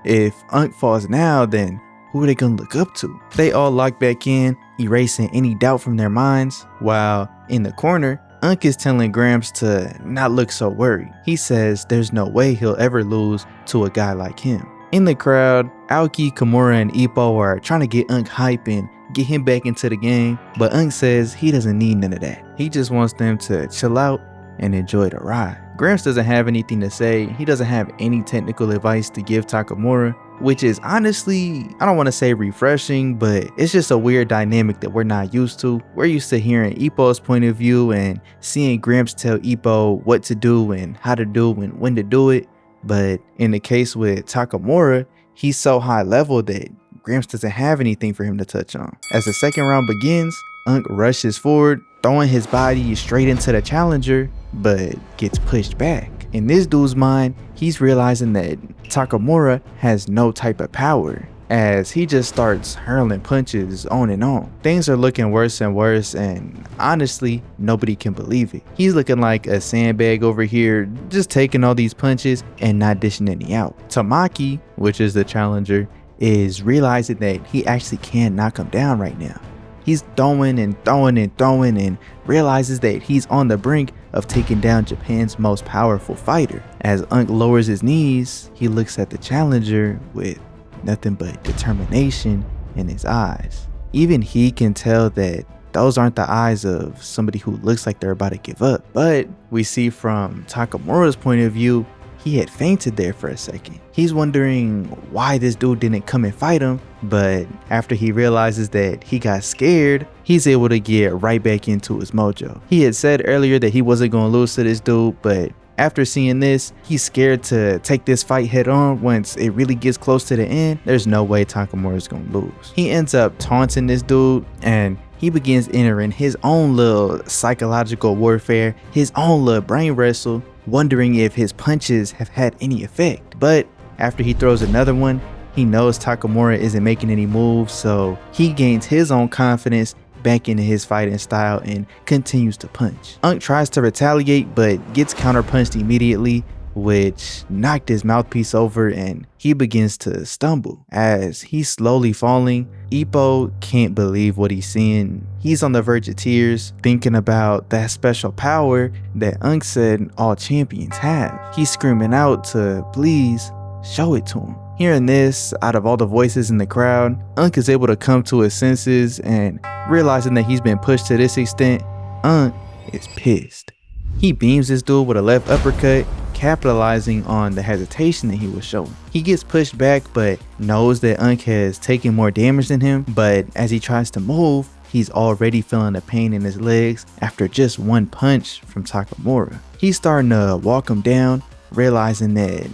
If Unk falls now, then who are they gonna look up to? They all lock back in, erasing any doubt from their minds, while in the corner, Unk is telling Gramps to not look so worried. He says there's no way he'll ever lose to a guy like him. In the crowd, Aoki, Kimura, and Ippo are trying to get Unk hype and get him back into the game, but Unk says he doesn't need none of that. He just wants them to chill out and enjoy the ride. Gramps doesn't have anything to say. He doesn't have any technical advice to give Takamura, which is honestly, I don't want to say refreshing, but it's just a weird dynamic that we're not used to. We're used to hearing Ippo's point of view and seeing Gramps tell Ippo what to do and how to do and when to do it. But in the case with Takamura, he's so high level that Gramps doesn't have anything for him to touch on. As the second round begins, Unk rushes forward, throwing his body straight into the challenger, but gets pushed back. In this dude's mind, he's realizing that Takamura has no type of power, as he just starts hurling punches on and on. Things are looking worse and worse, and honestly, nobody can believe it. He's looking like a sandbag over here, just taking all these punches and not dishing any out. Tamaki, which is the challenger, is realizing that he actually can knock him down right now. He's throwing and throwing and throwing and realizes that he's on the brink of taking down Japan's most powerful fighter. As Unk lowers his knees, he looks at the challenger with nothing but determination in his eyes. Even he can tell that those aren't the eyes of somebody who looks like they're about to give up. But we see from Takamura's point of view, he had fainted there for a second. He's wondering why this dude didn't come and fight him, but after he realizes that he got scared, he's able to get right back into his mojo. He had said earlier that he wasn't going to lose to this dude, but after seeing this, he's scared to take this fight head on. Once it really gets close to the end, there's no way Takamura is going to lose. He ends up taunting this dude, and he begins entering his own little psychological warfare, his own little brain wrestle, wondering if his punches have had any effect. But after he throws another one, he knows Takamura isn't making any moves, so he gains his own confidence back into his fighting style and continues to punch. Unk tries to retaliate but gets counterpunched immediately, which knocked his mouthpiece over, and he begins to stumble. As he's slowly falling, Ippo can't believe what he's seeing. He's on the verge of tears, thinking about that special power that Unk said all champions have. He's screaming out to please show it to him. Hearing this, out of all the voices in the crowd, Unk is able to come to his senses, and realizing that he's been pushed to this extent, Unk is pissed. He beams this dude with a left uppercut, capitalizing on the hesitation that he was showing. He gets pushed back but knows that Unk has taken more damage than him, but as he tries to move, he's already feeling the pain in his legs after just one punch from Takamura. He's starting to walk him down, realizing that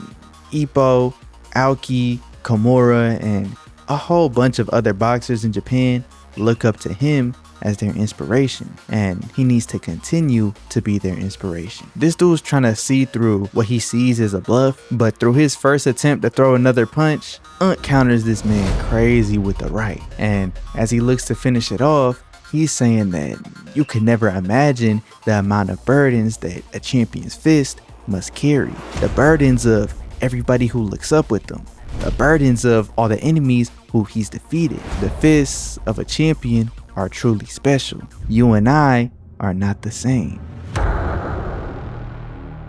Ippo, Aoki, Kimura, and a whole bunch of other boxers in Japan look up to him as their inspiration, and he needs to continue to be their inspiration. This dude's trying to see through what he sees as a bluff, but through his first attempt to throw another punch, Unk counters this man crazy with the right, and as he looks to finish it off, he's saying that you could never imagine the amount of burdens that a champion's fist must carry. The burdens of everybody who looks up with them, the burdens of all the enemies who he's defeated. The fists of a champion are truly special. You and I are not the same.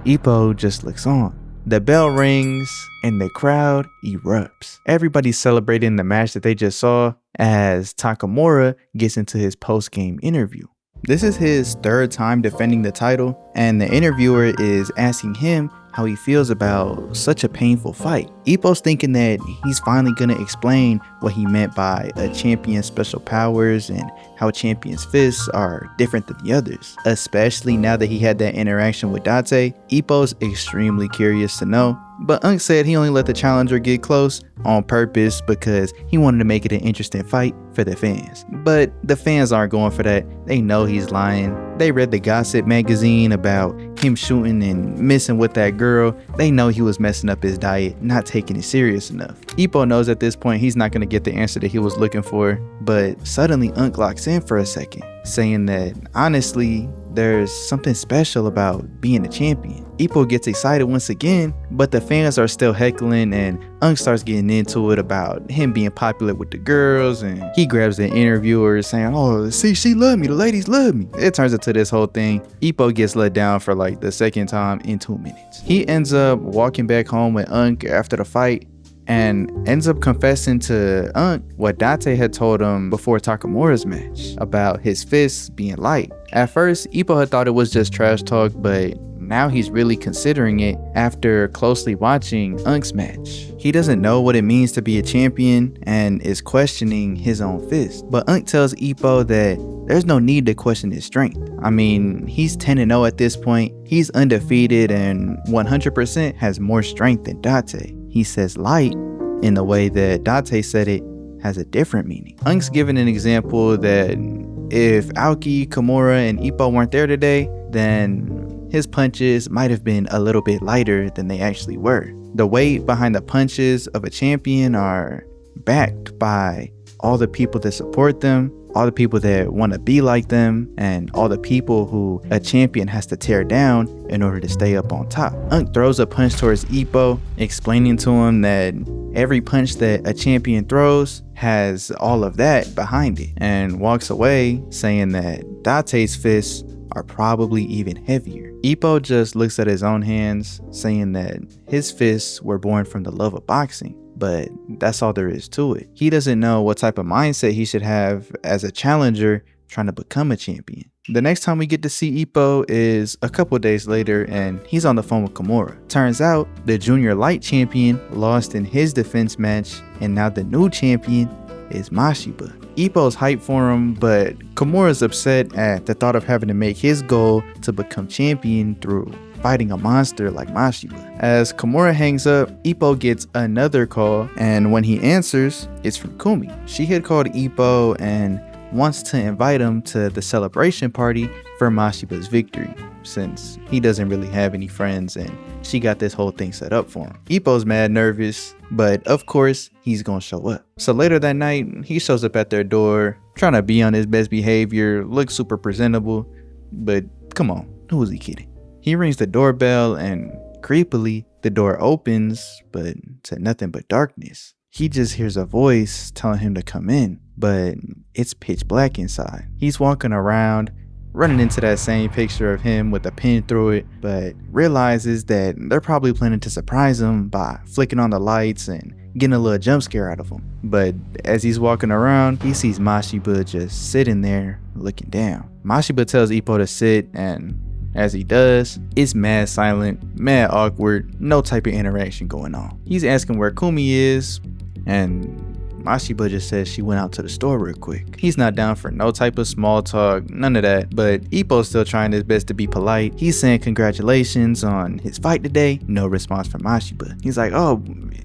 Ippo just looks on. The bell rings and the crowd erupts. Everybody's celebrating the match that they just saw as Takamura gets into his post-game interview. This is his third time defending the title, and the interviewer is asking him how he feels about such a painful fight. Ippo's thinking that he's finally gonna explain what he meant by a champion's special powers and how a champion's fists are different than the others. Especially now that he had that interaction with Dante, Ippo's extremely curious to know, but Unk said he only let the challenger get close on purpose because he wanted to make it an interesting fight for the fans. But the fans aren't going for that. They know he's lying. They read the gossip magazine about him shooting and missing with that girl. They know he was messing up his diet, not taking it serious enough. Ippo knows at this point he's not going to get the answer that he was looking for, but suddenly Unk locks in for a second, saying that honestly, there's something special about being a champion. Ippo gets excited once again, but the fans are still heckling and Unk starts getting into it about him being popular with the girls, and he grabs the interviewer saying, oh, see, she love me, the ladies love me. It turns into this whole thing. Ippo gets let down for like the second time in 2 minutes. He ends up walking back home with Unk after the fight and ends up confessing to Unk what Dante had told him before Takamura's match about his fists being light. At first, Ippo had thought it was just trash talk, but now he's really considering it after closely watching Unk's match. He doesn't know what it means to be a champion and is questioning his own fist. But Unk tells Ippo that there's no need to question his strength. I mean, he's 10-0 at this point. He's undefeated and 100% has more strength than Dante. He says light in the way that Dante said it has a different meaning. Unk's giving an example that if Aoki, Kimura, and Ippo weren't there today, then his punches might have been a little bit lighter than they actually were. The weight behind the punches of a champion are backed by all the people that support them, all the people that want to be like them, and all the people who a champion has to tear down in order to stay up on top. Unk throws a punch towards Ippo, explaining to him that every punch that a champion throws has all of that behind it, and walks away saying that Dante's fists are probably even heavier. Ippo just looks at his own hands, saying that his fists were born from the love of boxing, but that's all there is to it. He doesn't know what type of mindset he should have as a challenger trying to become a champion. The next time we get to see Ippo is a couple days later, and he's on the phone with Kimura. Turns out the junior light champion lost in his defense match, and now the new champion is Mashiba. Ippo's hyped for him, but Kimura's upset at the thought of having to make his goal to become champion through fighting a monster like Mashiba. As Kimura hangs up, Ippo gets another call, and when he answers, it's from Kumi. She had called Ippo and wants to invite him to the celebration party for Mashiba's victory, since he doesn't really have any friends and she got this whole thing set up for him. Ippo's mad nervous, but of course he's gonna show up. So later that night, he shows up at their door, trying to be on his best behavior, look super presentable, but come on, who is he kidding? He rings the doorbell and creepily the door opens, but to nothing but darkness. He just hears a voice telling him to come in, but it's pitch black inside. He's walking around, running into that same picture of him with a pin through it, but realizes that they're probably planning to surprise him by flicking on the lights and getting a little jump scare out of him. But as he's walking around, he sees Mashiba just sitting there looking down. Mashiba tells Ippo to sit, and as he does, it's mad silent, mad awkward, no type of interaction going on. He's asking where Kumi is, and Mashiba just says she went out to the store real quick. He's not down for no type of small talk, none of that, but Ippo's still trying his best to be polite. He's saying congratulations on his fight today. No response from Mashiba. He's like, oh,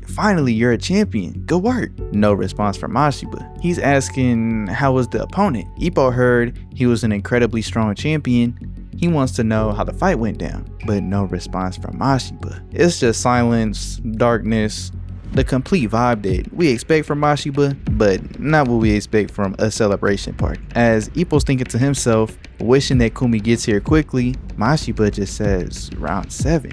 finally you're a champion. Good work. No response from Mashiba. He's asking how was the opponent. Ippo heard he was an incredibly strong champion. He wants to know how the fight went down, but no response from Mashiba. It's just silence, darkness, the complete vibe that we expect from Mashiba, but not what we expect from a celebration party. As Ippo's thinking to himself, wishing that Kumi gets here quickly, Mashiba just says round 7.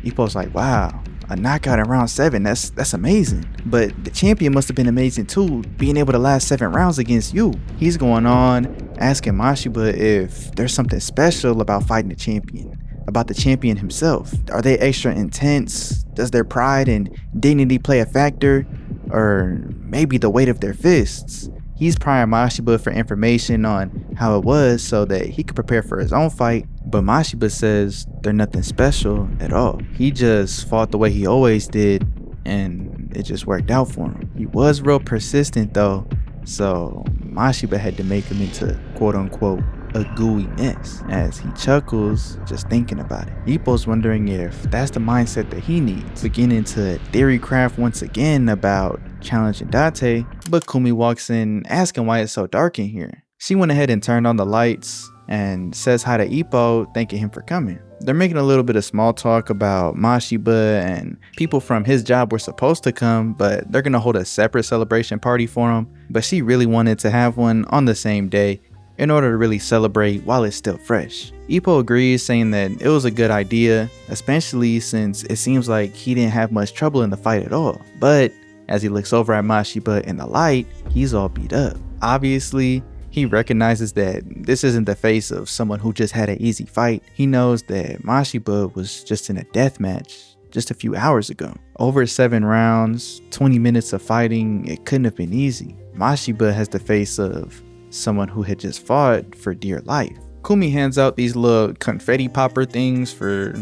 Ippo's like, wow, a knockout in round 7, that's amazing. But the champion must have been amazing too, being able to last 7 rounds against you. He's going on, asking Mashiba if there's something special about fighting the champion, about the champion himself. Are they extra intense? Does their pride and dignity play a factor? Or maybe the weight of their fists? He's prying Mashiba for information on how it was so that he could prepare for his own fight, but Mashiba says they're nothing special at all. He just fought the way he always did, and it just worked out for him. He was real persistent though, so Mashiba had to make him into quote unquote a gooey mess. As he chuckles just thinking about it, Ippo's wondering if that's the mindset that he needs, beginning to theory craft once again about challenging Dante, but Kumi walks in asking why it's so dark in here. She went ahead and turned on the lights and says hi to Ippo, thanking him for coming. They're making a little bit of small talk about Mashiba, and people from his job were supposed to come, but they're gonna hold a separate celebration party for him, but she really wanted to have one on the same day in order to really celebrate while it's still fresh. Ippo agrees, saying that it was a good idea, especially since it seems like he didn't have much trouble in the fight at all. But as he looks over at Mashiba in the light, he's all beat up. Obviously, he recognizes that this isn't the face of someone who just had an easy fight. He knows that Mashiba was just in a death match just a few hours ago. Over 7 rounds, 20 minutes of fighting, it couldn't have been easy. Mashiba has the face of someone who had just fought for dear life. Kumi hands out these little confetti popper things for,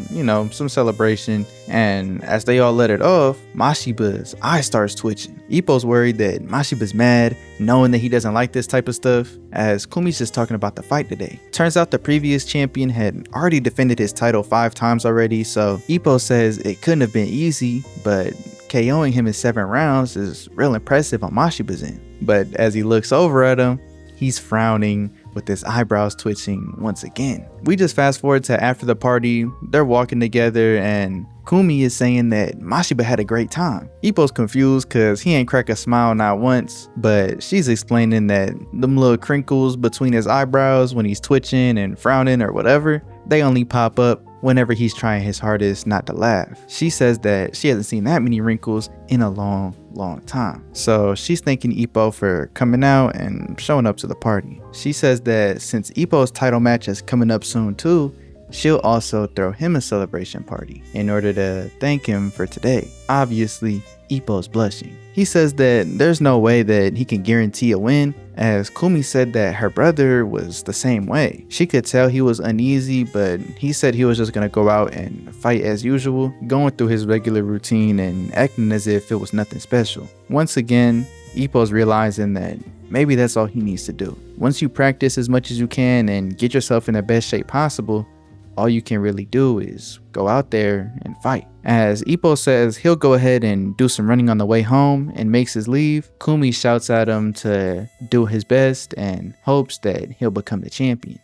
some celebration, and as they all let it off, Mashiba's eye starts twitching. Ippo's worried that Mashiba's mad, knowing that he doesn't like this type of stuff, as Kumi's just talking about the fight today. Turns out the previous champion had already defended his title 5 times already, so Ippo says it couldn't have been easy, but KOing him in 7 rounds is real impressive on Mashiba's end. But as he looks over at him, he's frowning with his eyebrows twitching once again. We just fast forward to after the party. They're walking together and Kumi is saying that Mashiba had a great time. Ippo's confused because he ain't crack a smile not once, but she's explaining that them little crinkles between his eyebrows when he's twitching and frowning or whatever, they only pop up whenever he's trying his hardest not to laugh. She says that she hasn't seen that many wrinkles in a long time. So she's thanking Ippo for coming out and showing up to the party. She says that since Ippo's title match is coming up soon too, she'll also throw him a celebration party in order to thank him for today. Obviously, Ippo's blushing. He says that there's no way that he can guarantee a win, as Kumi said that her brother was the same way. She could tell he was uneasy, but he said he was just gonna go out and fight as usual, going through his regular routine and acting as if it was nothing special. Once again, Ippo's realizing that maybe that's all he needs to do. Once you practice as much as you can and get yourself in the best shape possible, all you can really do is go out there and fight. As Ippo says he'll go ahead and do some running on the way home and makes his leave, Kumi shouts at him to do his best and hopes that he'll become the champion.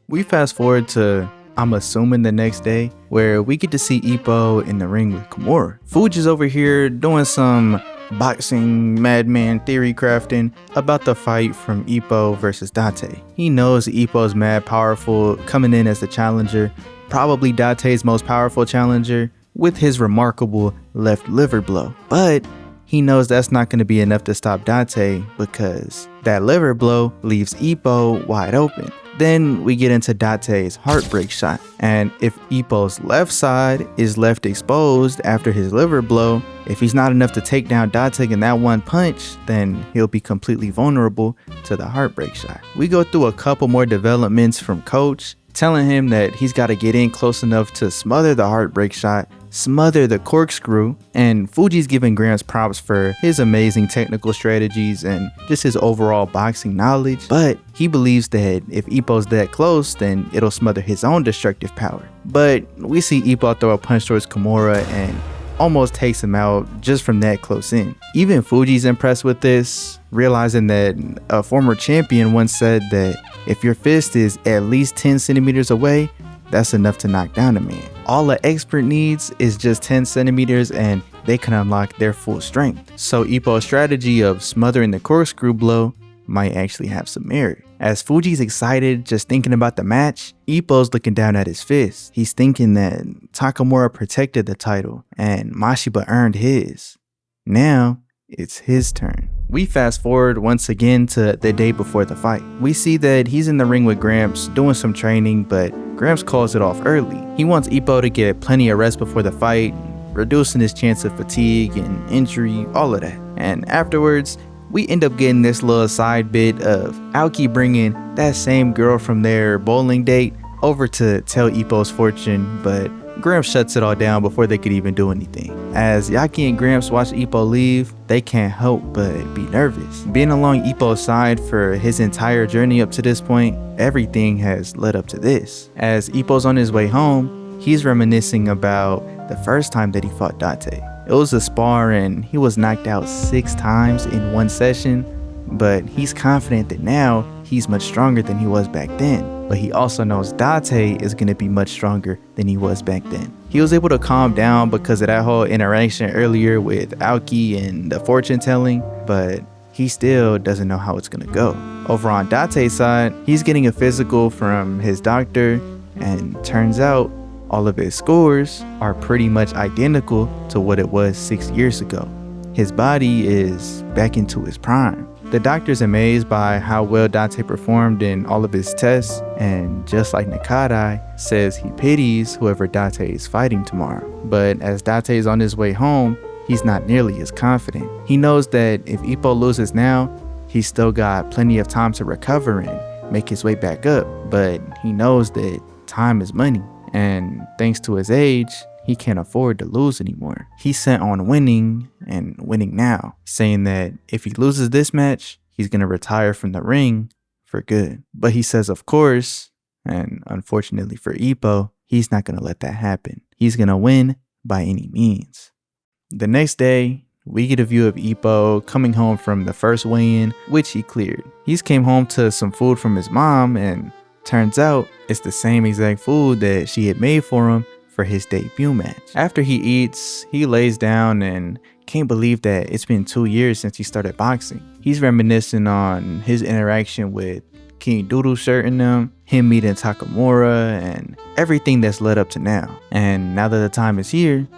We fast forward to, I'm assuming, the next day, where we get to see Ippo in the ring with Kimura. Fuji's over here doing some boxing madman theory crafting about the fight from Ippo versus Dante. He knows Ippo's mad powerful, coming in as the challenger, probably Dante's most powerful challenger, with his remarkable left liver blow. But he knows that's not going to be enough to stop Dante, because that liver blow leaves Ippo wide open. Then we get into Dante's heartbreak shot, and if Ippo's left side is left exposed after his liver blow, if he's not enough to take down Dante in that one punch, then he'll be completely vulnerable to the heartbreak shot. We go through a couple more developments from Coach, telling him that he's got to get in close enough to smother the heartbreak shot, smother the corkscrew, and Fuji's giving Gramps props for his amazing technical strategies and just his overall boxing knowledge, but he believes that if Ippo's that close, then it'll smother his own destructive power. But we see Ippo throw a punch towards Kimura and almost takes him out just from that close in. Even Fuji's impressed with this, realizing that a former champion once said that if your fist is at least 10 centimeters away, that's enough to knock down a man. All an expert needs is just 10 centimeters and they can unlock their full strength. So Ippo's strategy of smothering the corkscrew blow might actually have some merit. As Fuji's excited just thinking about the match, Ippo's looking down at his fist. He's thinking that Takamura protected the title and Mashiba earned his. Now it's his turn. We fast forward once again to the day before the fight. We see that he's in the ring with Gramps doing some training, but Gramps calls it off early. He wants Ippo to get plenty of rest before the fight, reducing his chance of fatigue and injury, all of that. And afterwards, we end up getting this little side bit of Aoki bringing that same girl from their bowling date over to tell Ippo's fortune, but Gramps shuts it all down before they could even do anything. As Yaki and Gramps watch Ippo leave, they can't help but be nervous. Being along Ippo's side for his entire journey up to this point, everything has led up to this. As Ippo's on his way home, he's reminiscing about the first time that he fought Dante. It was a spar and he was knocked out 6 times in one session, but he's confident that now he's much stronger than he was back then. But he also knows Dante is going to be much stronger than he was back then. He was able to calm down because of that whole interaction earlier with Aoki and the fortune telling, but he still doesn't know how it's going to go. Over on Dante's side, he's getting a physical from his doctor, and turns out all of his scores are pretty much identical to what it was 6 years ago. His body is back into his prime. The doctor's amazed by how well Dante performed in all of his tests, and just like Nakadai, says he pities whoever Dante is fighting tomorrow. But as Dante is on his way home, he's not nearly as confident. He knows that if Ippo loses now, he's still got plenty of time to recover and make his way back up, but he knows that time is money, and thanks to his age, he can't afford to lose anymore. He's set on winning, and winning now, saying that if he loses this match, he's gonna retire from the ring for good. But he says, of course, and unfortunately for Ippo, he's not gonna let that happen. He's gonna win by any means. The next day, we get a view of Ippo coming home from the first weigh-in, which he cleared. He's came home to some food from his mom, and turns out it's the same exact food that she had made for him for his debut match. After he eats, he lays down and can't believe that it's been 2 years since he started boxing. He's reminiscing on his interaction with King Doodle Shirt and them, him meeting Takamura, and everything that's led up to now. And now that the time is here,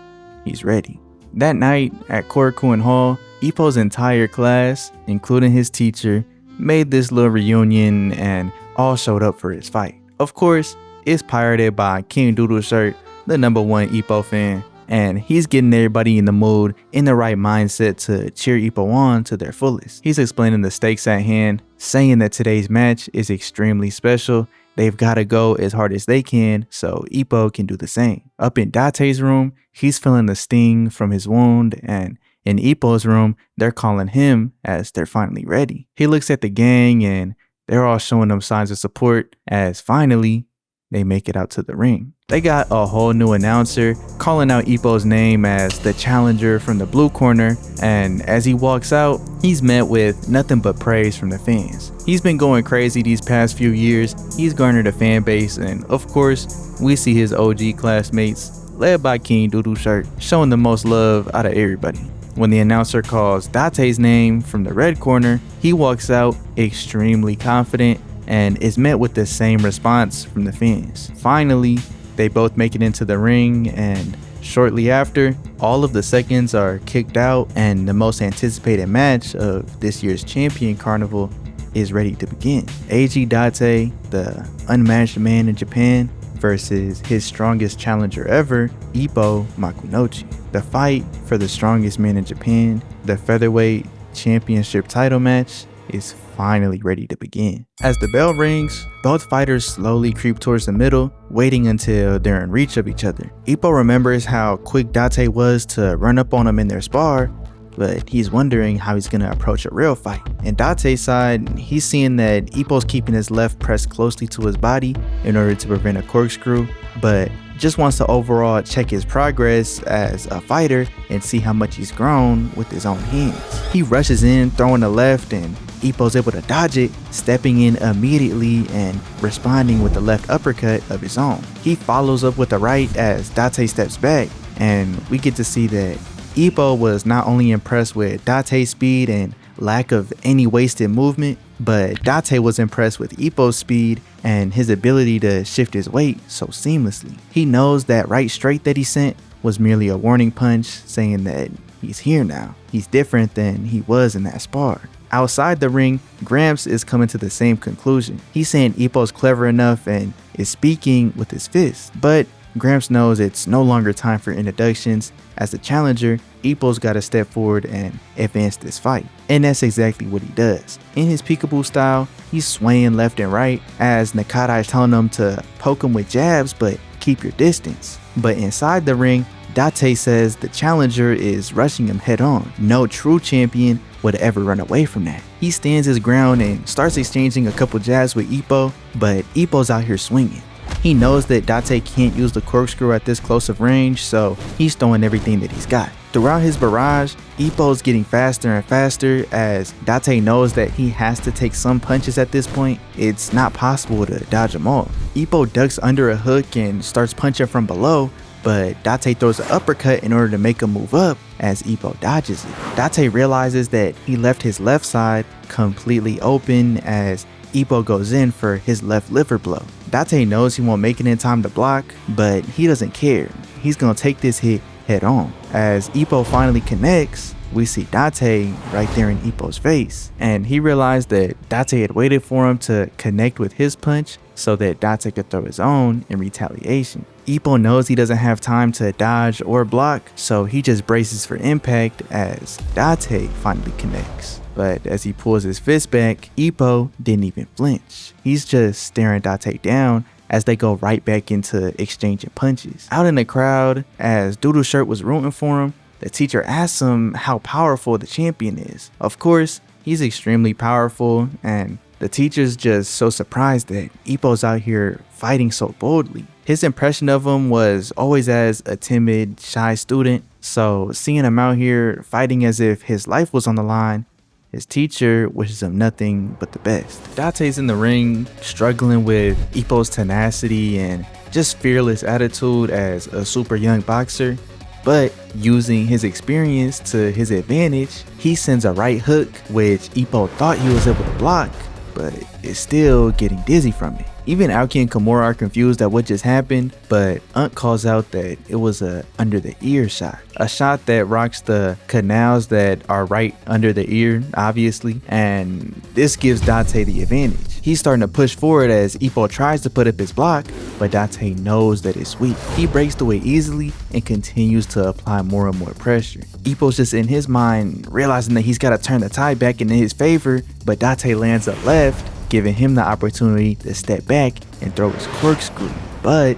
he's ready. That night at Korakuen Hall, Ippo's entire class, including his teacher, made this little reunion and all showed up for his fight. Of course, it's pirated by King Doodle Shirt, the #1 Ippo fan, and he's getting everybody in the mood, in the right mindset to cheer Ippo on to their fullest. He's explaining the stakes at hand, saying that today's match is extremely special. They've got to go as hard as they can so Ippo can do the same. Up in Dante's room, he's feeling the sting from his wound, and in Ippo's room, they're calling him as they're finally ready. He looks at the gang and they're all showing them signs of support as finally they make it out to the ring. They got a whole new announcer calling out Ippo's name as the challenger from the blue corner, and as he walks out, he's met with nothing but praise from the fans. He's been going crazy these past few years. He's garnered a fan base, and of course, we see his OG classmates, led by King Doodle Shirt, showing the most love out of everybody. When the announcer calls Dante's name from the red corner, he walks out extremely confident and is met with the same response from the fans. Finally, they both make it into the ring, and shortly after, all of the seconds are kicked out and the most anticipated match of this year's champion carnival is ready to begin. AG Dante, the unmatched man in Japan, versus his strongest challenger ever, Ippo Makunochi. The fight for the strongest man in Japan, the featherweight championship title match, is finally ready to begin. As the bell rings, both fighters slowly creep towards the middle, waiting until they're in reach of each other. Ippo remembers how quick Dante was to run up on him in their spar, but he's wondering how he's gonna approach a real fight. In Dante's side, he's seeing that Ippo's keeping his left pressed closely to his body in order to prevent a corkscrew, but just wants to overall check his progress as a fighter and see how much he's grown with his own hands. He rushes in, throwing a left, and Ippo's able to dodge it, stepping in immediately and responding with the left uppercut of his own. He follows up with the right as Dante steps back, and we get to see that Ippo was not only impressed with Dante's speed and lack of any wasted movement, but Dante was impressed with Ippo's speed and his ability to shift his weight so seamlessly. He knows that right straight that he sent was merely a warning punch, saying that he's here now. He's different than he was in that spar. Outside the ring, Gramps is coming to the same conclusion. He's saying Ippo's clever enough and is speaking with his fists, but Gramps knows it's no longer time for introductions. As the challenger, Ippo's got to step forward and advance this fight. And that's exactly what he does. In his peekaboo style, he's swaying left and right as Nakadai is telling him to poke him with jabs, but keep your distance. But inside the ring, Dante says the challenger is rushing him head on. No true champion would ever run away from that. He stands his ground and starts exchanging a couple jabs with Ippo, but Ippo's out here swinging. He knows that Dante can't use the corkscrew at this close of range, so he's throwing everything that he's got. Throughout his barrage, Ippo's getting faster and faster as Dante knows that he has to take some punches at this point. It's not possible to dodge them all. Ippo ducks under a hook and starts punching from below, but Dante throws an uppercut in order to make him move up as Ippo dodges it. Dante realizes that he left his left side completely open as Ippo goes in for his left liver blow. Dante knows he won't make it in time to block, but he doesn't care. He's gonna take this hit head on. As Ippo finally connects, we see Dante right there in Ippo's face, and he realized that Dante had waited for him to connect with his punch so that Dante could throw his own in retaliation. Ippo knows he doesn't have time to dodge or block, so he just braces for impact as Dante finally connects. But as he pulls his fist back, Ippo didn't even flinch. He's just staring Dante down as they go right back into exchanging punches. Out in the crowd, as Doodle Shirt was rooting for him, the teacher asks him how powerful the champion is. Of course, he's extremely powerful, and the teacher's just so surprised that Ippo's out here fighting so boldly. His impression of him was always as a timid, shy student, so seeing him out here fighting as if his life was on the line, his teacher wishes him nothing but the best. Dante's in the ring, struggling with Ippo's tenacity and just fearless attitude as a super young boxer, but using his experience to his advantage, he sends a right hook, which Ippo thought he was able to block, but is still getting dizzy from it. Even Aoki and Kimura are confused at what just happened, but Unt calls out that it was a under the ear shot. A shot that rocks the canals that are right under the ear, obviously, and this gives Dante the advantage. He's starting to push forward as Ippo tries to put up his block, but Dante knows that it's weak. He breaks away easily and continues to apply more and more pressure. Ippo's just in his mind realizing that he's got to turn the tide back into his favor, but Dante lands a left, giving him the opportunity to step back and throw his corkscrew, but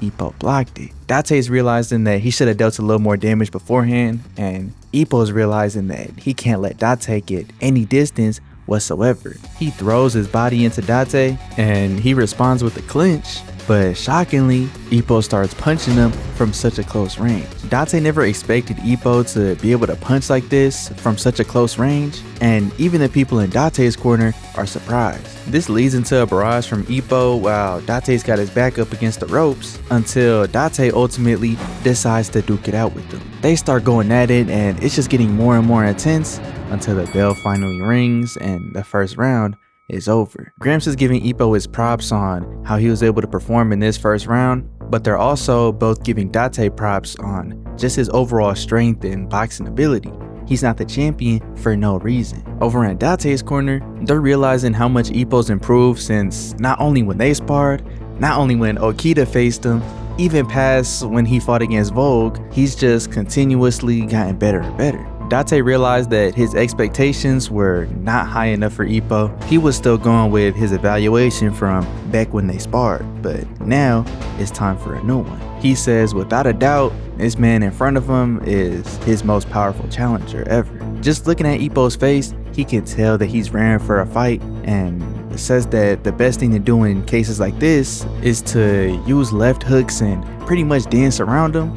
Ippo blocked it. Dante's realizing that he should have dealt a little more damage beforehand, and Ippo's realizing that he can't let Dante get any distance whatsoever. He throws his body into Dante, and he responds with a clinch, but shockingly, Ippo starts punching him from such a close range. Dante never expected Ippo to be able to punch like this from such a close range, and even the people in Dante's corner are surprised. This leads into a barrage from Ippo while Dante's got his back up against the ropes until Dante ultimately decides to duke it out with them. They start going at it, and it's just getting more and more intense until the bell finally rings and the first round is over. Gramps is giving Ippo his props on how he was able to perform in this first round, but they're also both giving Dante props on just his overall strength and boxing ability. He's not the champion for no reason. Over in Dante's corner, they're realizing how much Ippo's improved since not only when they sparred, not only when Okita faced him, even past when he fought against Vogue, he's just continuously gotten better and better. Dante realized that his expectations were not high enough for Ippo. He was still going with his evaluation from back when they sparred, but now it's time for a new one. He says without a doubt, this man in front of him is his most powerful challenger ever. Just looking at Ippo's face, he can tell that he's raring for a fight, and says that the best thing to do in cases like this is to use left hooks and pretty much dance around him.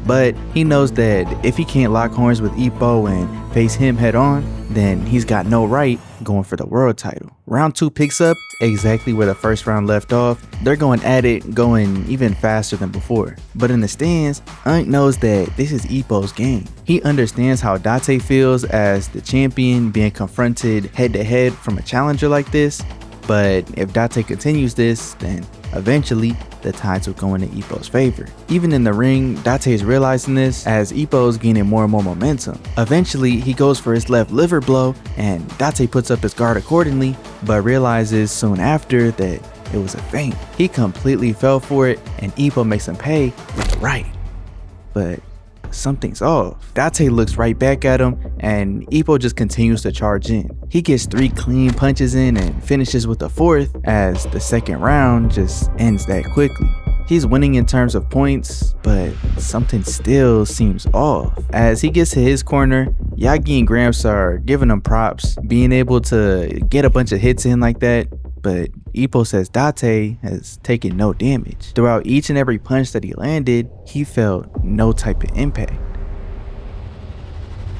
But he knows that if he can't lock horns with Ippo and face him head on, then he's got no right going for the world title. Round 2 picks up exactly where the first round left off. They're going at it, going even faster than before. But in the stands, Unt knows that this is Ippo's game. He understands how Dante feels as the champion being confronted head to head from a challenger like this. But if Dante continues this, then eventually the tides will go into Ippo's favor. Even in the ring, Dante is realizing this as Ippo is gaining more and more momentum. Eventually, he goes for his left liver blow, and Dante puts up his guard accordingly, but realizes soon after that it was a feint. He completely fell for it, and Ippo makes him pay with the right. But something's off. Dante looks right back at him, and Ippo just continues to charge in. He gets 3 clean punches in and finishes with a 4th as the second round just ends that quickly. He's winning in terms of points, but something still seems off. As he gets to his corner, Yagi and Gramps are giving him props, being able to get a bunch of hits in like that, but Ippo says Dante has taken no damage. Throughout each and every punch that he landed, he felt no type of impact.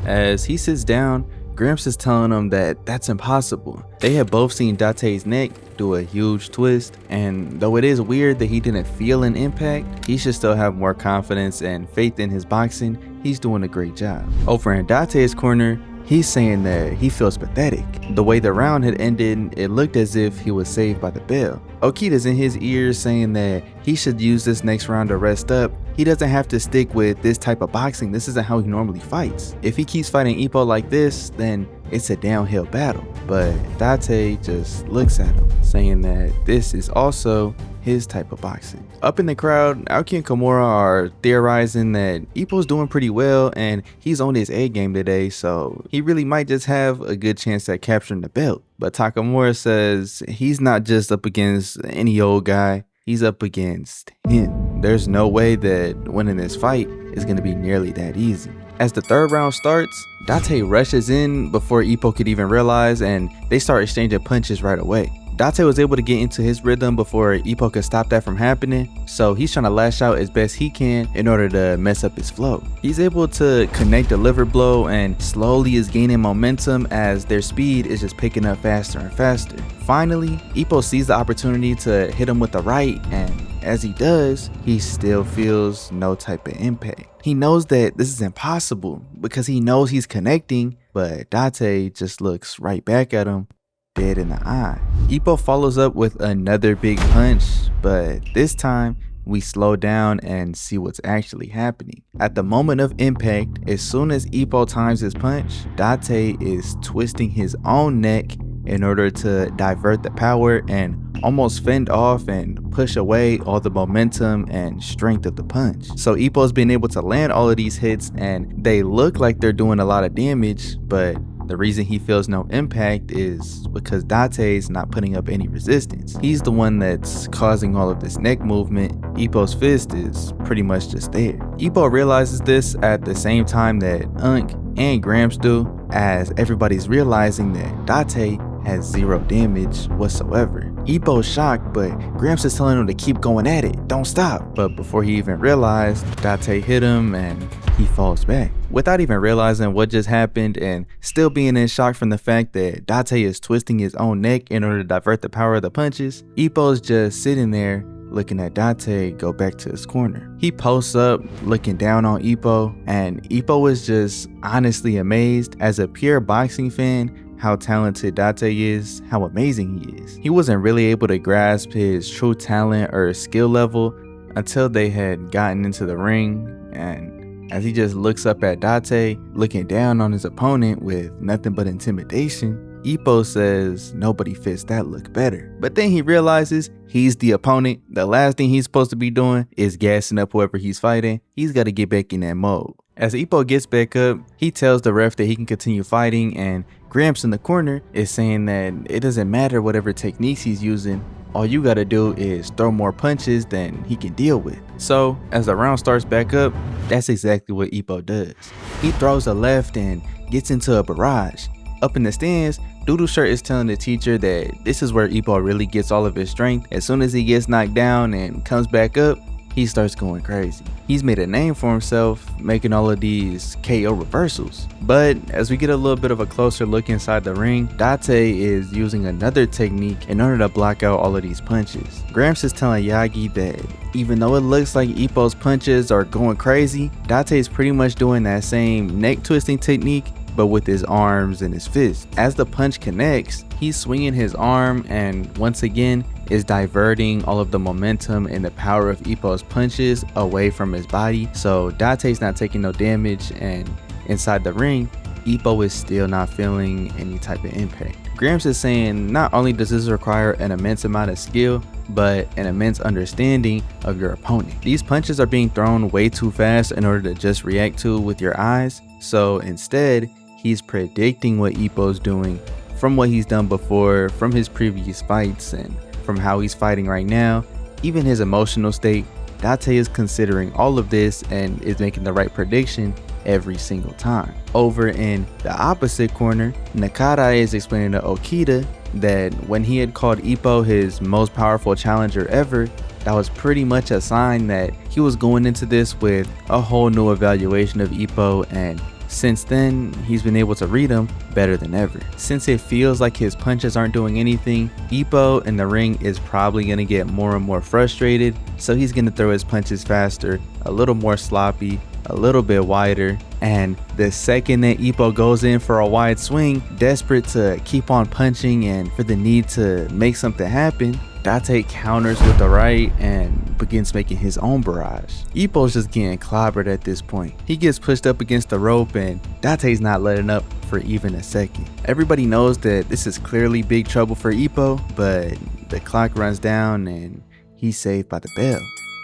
As he sits down, Gramps is telling him that that's impossible. They had both seen Dante's neck do a huge twist, and though it is weird that he didn't feel an impact, he should still have more confidence and faith in his boxing. He's doing a great job. Over in Dante's corner, he's saying that he feels pathetic. The way the round had ended, it looked as if he was saved by the bell. Okita's in his ears saying that he should use this next round to rest up. He doesn't have to stick with this type of boxing. This isn't how he normally fights. If he keeps fighting Ippo like this, then it's a downhill battle. But Dante just looks at him, saying that this is also his type of boxing. Up in the crowd, Aoki and Kimura are theorizing that Ippo's doing pretty well and he's on his A game today, so he really might just have a good chance at capturing the belt. But Takamura says he's not just up against any old guy, he's up against him. There's no way that winning this fight is going to be nearly that easy. As the third round starts, Dante rushes in before Ippo could even realize, and they start exchanging punches right away. Dante was able to get into his rhythm before Ippo could stop that from happening, so he's trying to lash out as best he can in order to mess up his flow. He's able to connect the liver blow and slowly is gaining momentum as their speed is just picking up faster and faster. Finally, Ippo sees the opportunity to hit him with the right, and as he does, he still feels no type of impact. He knows that this is impossible because he knows he's connecting, but Dante just looks right back at him, dead in the eye. Ippo follows up with another big punch, but this time we slow down and see what's actually happening. At the moment of impact, as soon as Ippo times his punch, Dante is twisting his own neck in order to divert the power and almost fend off and push away all the momentum and strength of the punch. So Ippo's been able to land all of these hits and they look like they're doing a lot of damage, but the reason he feels no impact is because Dante's not putting up any resistance. He's the one that's causing all of this neck movement. Ippo's fist is pretty much just there. Ippo realizes this at the same time that Unk and Gramps do, as everybody's realizing that Dante has zero damage whatsoever. Ippo's shocked, but Gramps is telling him to keep going at it, don't stop. But before he even realized, Dante hit him and he falls back. Without even realizing what just happened and still being in shock from the fact that Dante is twisting his own neck in order to divert the power of the punches, Ippo's just sitting there looking at Dante go back to his corner. He posts up looking down on Ippo, and Ippo was just honestly amazed as a pure boxing fan how talented Dante is, how amazing he is. He wasn't really able to grasp his true talent or skill level until they had gotten into the ring, and as he just looks up at Dante, looking down on his opponent with nothing but intimidation, Ippo says nobody fits that look better. But then he realizes he's the opponent. The last thing he's supposed to be doing is gassing up whoever he's fighting. He's got to get back in that mode. As Ippo gets back up, he tells the ref that he can continue fighting, and Gramps in the corner is saying that it doesn't matter whatever techniques he's using. All you gotta do is throw more punches than he can deal with. So as the round starts back up, that's exactly what Ippo does. He throws a left and gets into a barrage. Up in the stands, Doodle Shirt is telling the teacher that this is where Ippo really gets all of his strength. As soon as he gets knocked down and comes back up, he starts going crazy. He's made a name for himself, making all of these KO reversals. But as we get a little bit of a closer look inside the ring, Dante is using another technique in order to block out all of these punches. Gramps is telling Yagi that even though it looks like Ippo's punches are going crazy, Dante is pretty much doing that same neck twisting technique, but with his arms and his fist. As the punch connects, he's swinging his arm and once again is diverting all of the momentum and the power of Ippo's punches away from his body. So Dante's not taking no damage, and inside the ring, Ippo is still not feeling any type of impact. Gramps is saying not only does this require an immense amount of skill, but an immense understanding of your opponent. These punches are being thrown way too fast in order to just react to with your eyes. So instead, he's predicting what Ippo's doing from what he's done before, from his previous fights, and from how he's fighting right now, even his emotional state. Dante is considering all of this and is making the right prediction every single time. Over in the opposite corner, Nakata is explaining to Okita that when he had called Ippo his most powerful challenger ever, that was pretty much a sign that he was going into this with a whole new evaluation of Ippo and Since then, he's been able to read them better than ever. Since it feels like his punches aren't doing anything, Ippo in the ring is probably going to get more and more frustrated, so he's going to throw his punches faster, a little more sloppy, a little bit wider, and the second that Ippo goes in for a wide swing, desperate to keep on punching and for the need to make something happen, Dante counters with the right and begins making his own barrage. Ippo's just getting clobbered at this point. He gets pushed up against the rope and Dante's not letting up for even a second. Everybody knows that this is clearly big trouble for Ippo, but the clock runs down and he's saved by the bell.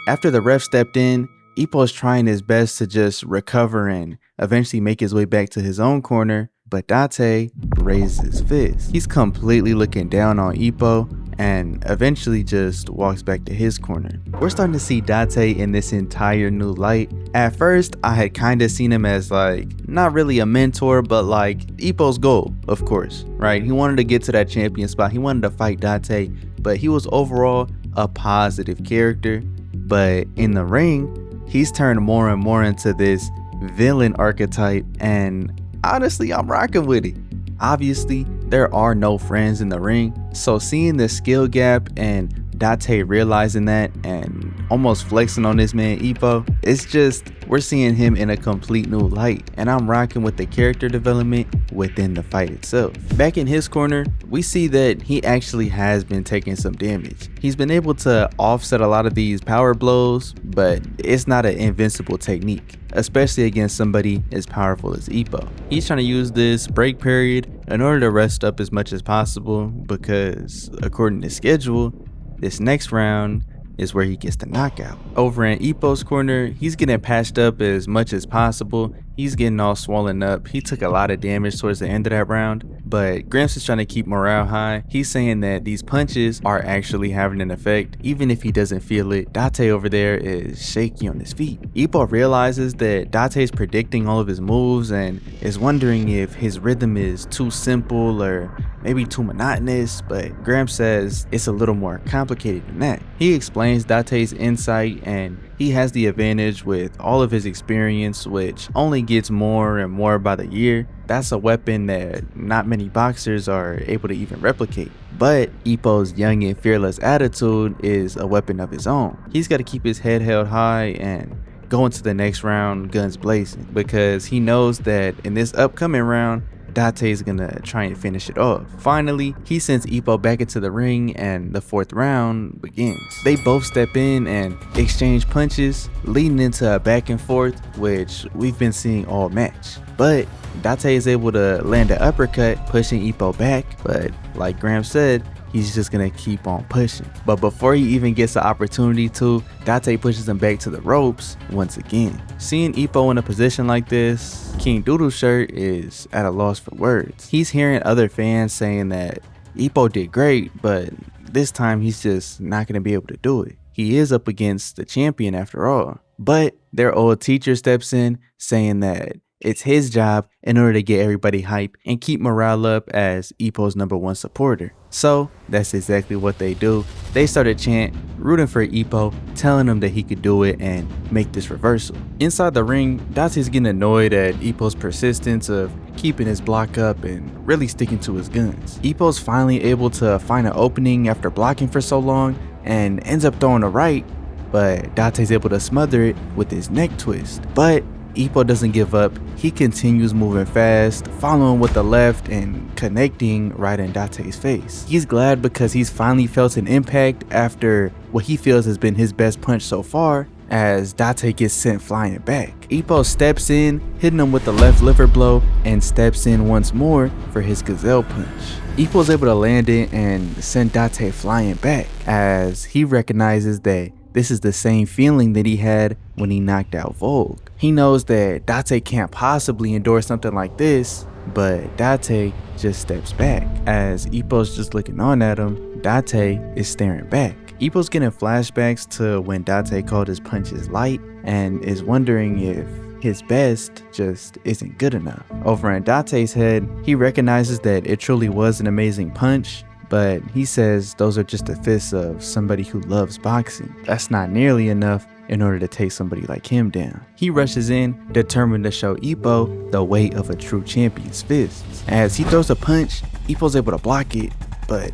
After the ref stepped in, Ippo's trying his best to just recover and eventually make his way back to his own corner, but Dante raises his fist. He's completely looking down on Ippo and eventually just walks back to his corner. We're starting to see Dante in this entire new light. At first, I had kind of seen him as like, not really a mentor, but like Ippo's goal, of course, right? He wanted to get to that champion spot. He wanted to fight Dante, but he was overall a positive character. But in the ring, he's turned more and more into this villain archetype, and honestly, I'm rocking with it. Obviously, there are no friends in the ring, so seeing the skill gap and Dante realizing that and almost flexing on this man Ippo, it's just, we're seeing him in a complete new light, and I'm rocking with the character development within the fight itself. Back in his corner, we see that he actually has been taking some damage. He's been able to offset a lot of these power blows, but it's not an invincible technique, especially against somebody as powerful as Ippo. He's trying to use this break period in order to rest up as much as possible because, according to schedule, this next round is where he gets the knockout. Over in Ippo's corner, he's getting patched up as much as possible. He's getting all swollen up. He took a lot of damage towards the end of that round, but Gramps is trying to keep morale high. He's saying that these punches are actually having an effect, even if he doesn't feel it. Dante over there is shaky on his feet. Ippo realizes that Dante is predicting all of his moves and is wondering if his rhythm is too simple or maybe too monotonous, but Gramps says it's a little more complicated than that. He explains Dante's insight and he has the advantage with all of his experience, which only gets more and more by the year. That's a weapon that not many boxers are able to even replicate. But Ippo's young and fearless attitude is a weapon of his own. He's got to keep his head held high and go into the next round guns blazing, because he knows that in this upcoming round, Dante's gonna try and finish it off. Finally, he sends Ippo back into the ring and the fourth round begins. They both step in and exchange punches, leading into a back and forth, which we've been seeing all match. But Dante is able to land an uppercut, pushing Ippo back, but like Graham said, he's just gonna keep on pushing. But before he even gets the opportunity to, Dante pushes him back to the ropes once again. Seeing Ippo in a position like this, King Doodle Shirt is at a loss for words. He's hearing other fans saying that Ippo did great, but this time he's just not gonna be able to do it. He is up against the champion after all. But their old teacher steps in saying that it's his job in order to get everybody hype and keep morale up as Ippo's #1 supporter. So that's exactly what they do. They started chant, rooting for Ippo, telling him that he could do it and make this reversal. Inside the ring, Dante's getting annoyed at Ippo's persistence of keeping his block up and really sticking to his guns. Ippo's finally able to find an opening after blocking for so long and ends up throwing a right, but Dante's able to smother it with his neck twist. But Ippo doesn't give up. He continues moving fast, following with the left and connecting right in Dante's face. He's glad because he's finally felt an impact after what he feels has been his best punch so far, as Dante gets sent flying back. Ippo steps in, hitting him with the left liver blow, and steps in once more for his gazelle punch. Ippo's able to land it and send Dante flying back, as he recognizes that this is the same feeling that he had when he knocked out Vogue. He knows that Dante can't possibly endure something like this, but Dante just steps back. As Ippo's just looking on at him, Dante is staring back. Ippo's getting flashbacks to when Dante called his punches light and is wondering if his best just isn't good enough. Over in Dante's head, he recognizes that it truly was an amazing punch, but he says those are just the fists of somebody who loves boxing. That's not nearly enough in order to take somebody like him down. He rushes in, determined to show Ippo the weight of a true champion's fists. As he throws a punch, Ippo's able to block it, but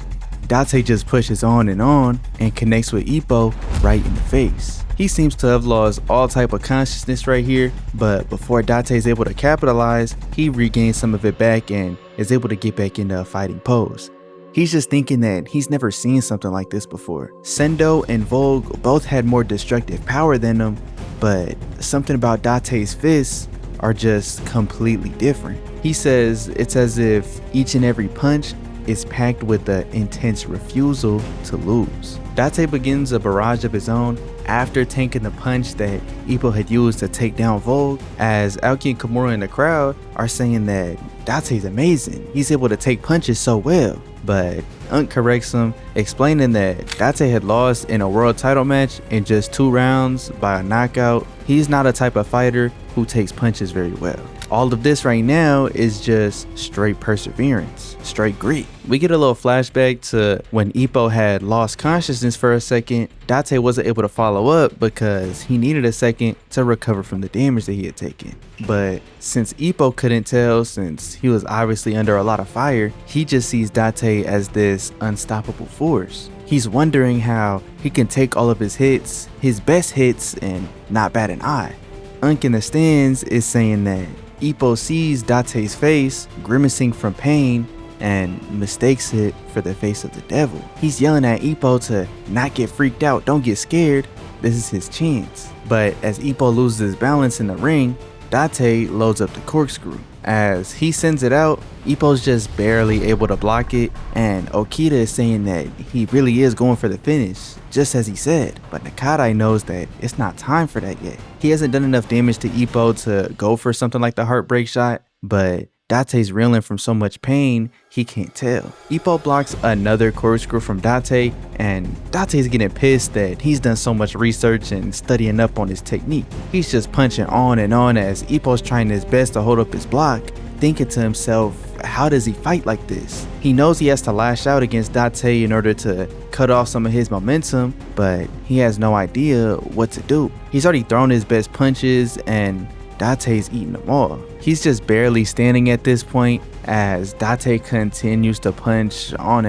Dante just pushes on and connects with Ippo right in the face. He seems to have lost all type of consciousness right here, but before Dante is able to capitalize, he regains some of it back and is able to get back into a fighting pose. He's just thinking that he's never seen something like this before. Sendo and Vogue both had more destructive power than him, but something about Dante's fists are just completely different. He says it's as if each and every punch is packed with the intense refusal to lose. Dante begins a barrage of his own after tanking the punch that Ippo had used to take down Vogue, as Aoki and Kimura in the crowd are saying that Dante's amazing. He's able to take punches so well. But Unk corrects him, explaining that Dante had lost in a world title match in just 2 rounds by a knockout. He's not a type of fighter who takes punches very well. All of this right now is just straight perseverance, straight grit. We get a little flashback to when Ippo had lost consciousness for a second. Dante wasn't able to follow up because he needed a second to recover from the damage that he had taken. But since Ippo couldn't tell, since he was obviously under a lot of fire, he just sees Dante as this unstoppable force. He's wondering how he can take all of his hits, his best hits, and not bat an eye. Unk in the stands is saying that Ippo sees Dante's face grimacing from pain and mistakes it for the face of the devil. He's yelling at Ippo to not get freaked out, don't get scared, this is his chance. But as Ippo loses his balance in the ring, Dante loads up the corkscrew. As he sends it out, Ippo's just barely able to block it, and Okita is saying that he really is going for the finish, just as he said. But Nakadai knows that it's not time for that yet. He hasn't done enough damage to Ippo to go for something like the heartbreak shot, but Dante's reeling from so much pain, he can't tell. Ippo blocks another corkscrew from Dante, and Dante's getting pissed that he's done so much research and studying up on his technique. He's just punching on as Ippo's trying his best to hold up his block, thinking to himself, how does he fight like this? He knows he has to lash out against Dante in order to cut off some of his momentum, but he has no idea what to do. He's already thrown his best punches and Dante's eating them all. He's just barely standing at this point as Dante continues to punch on,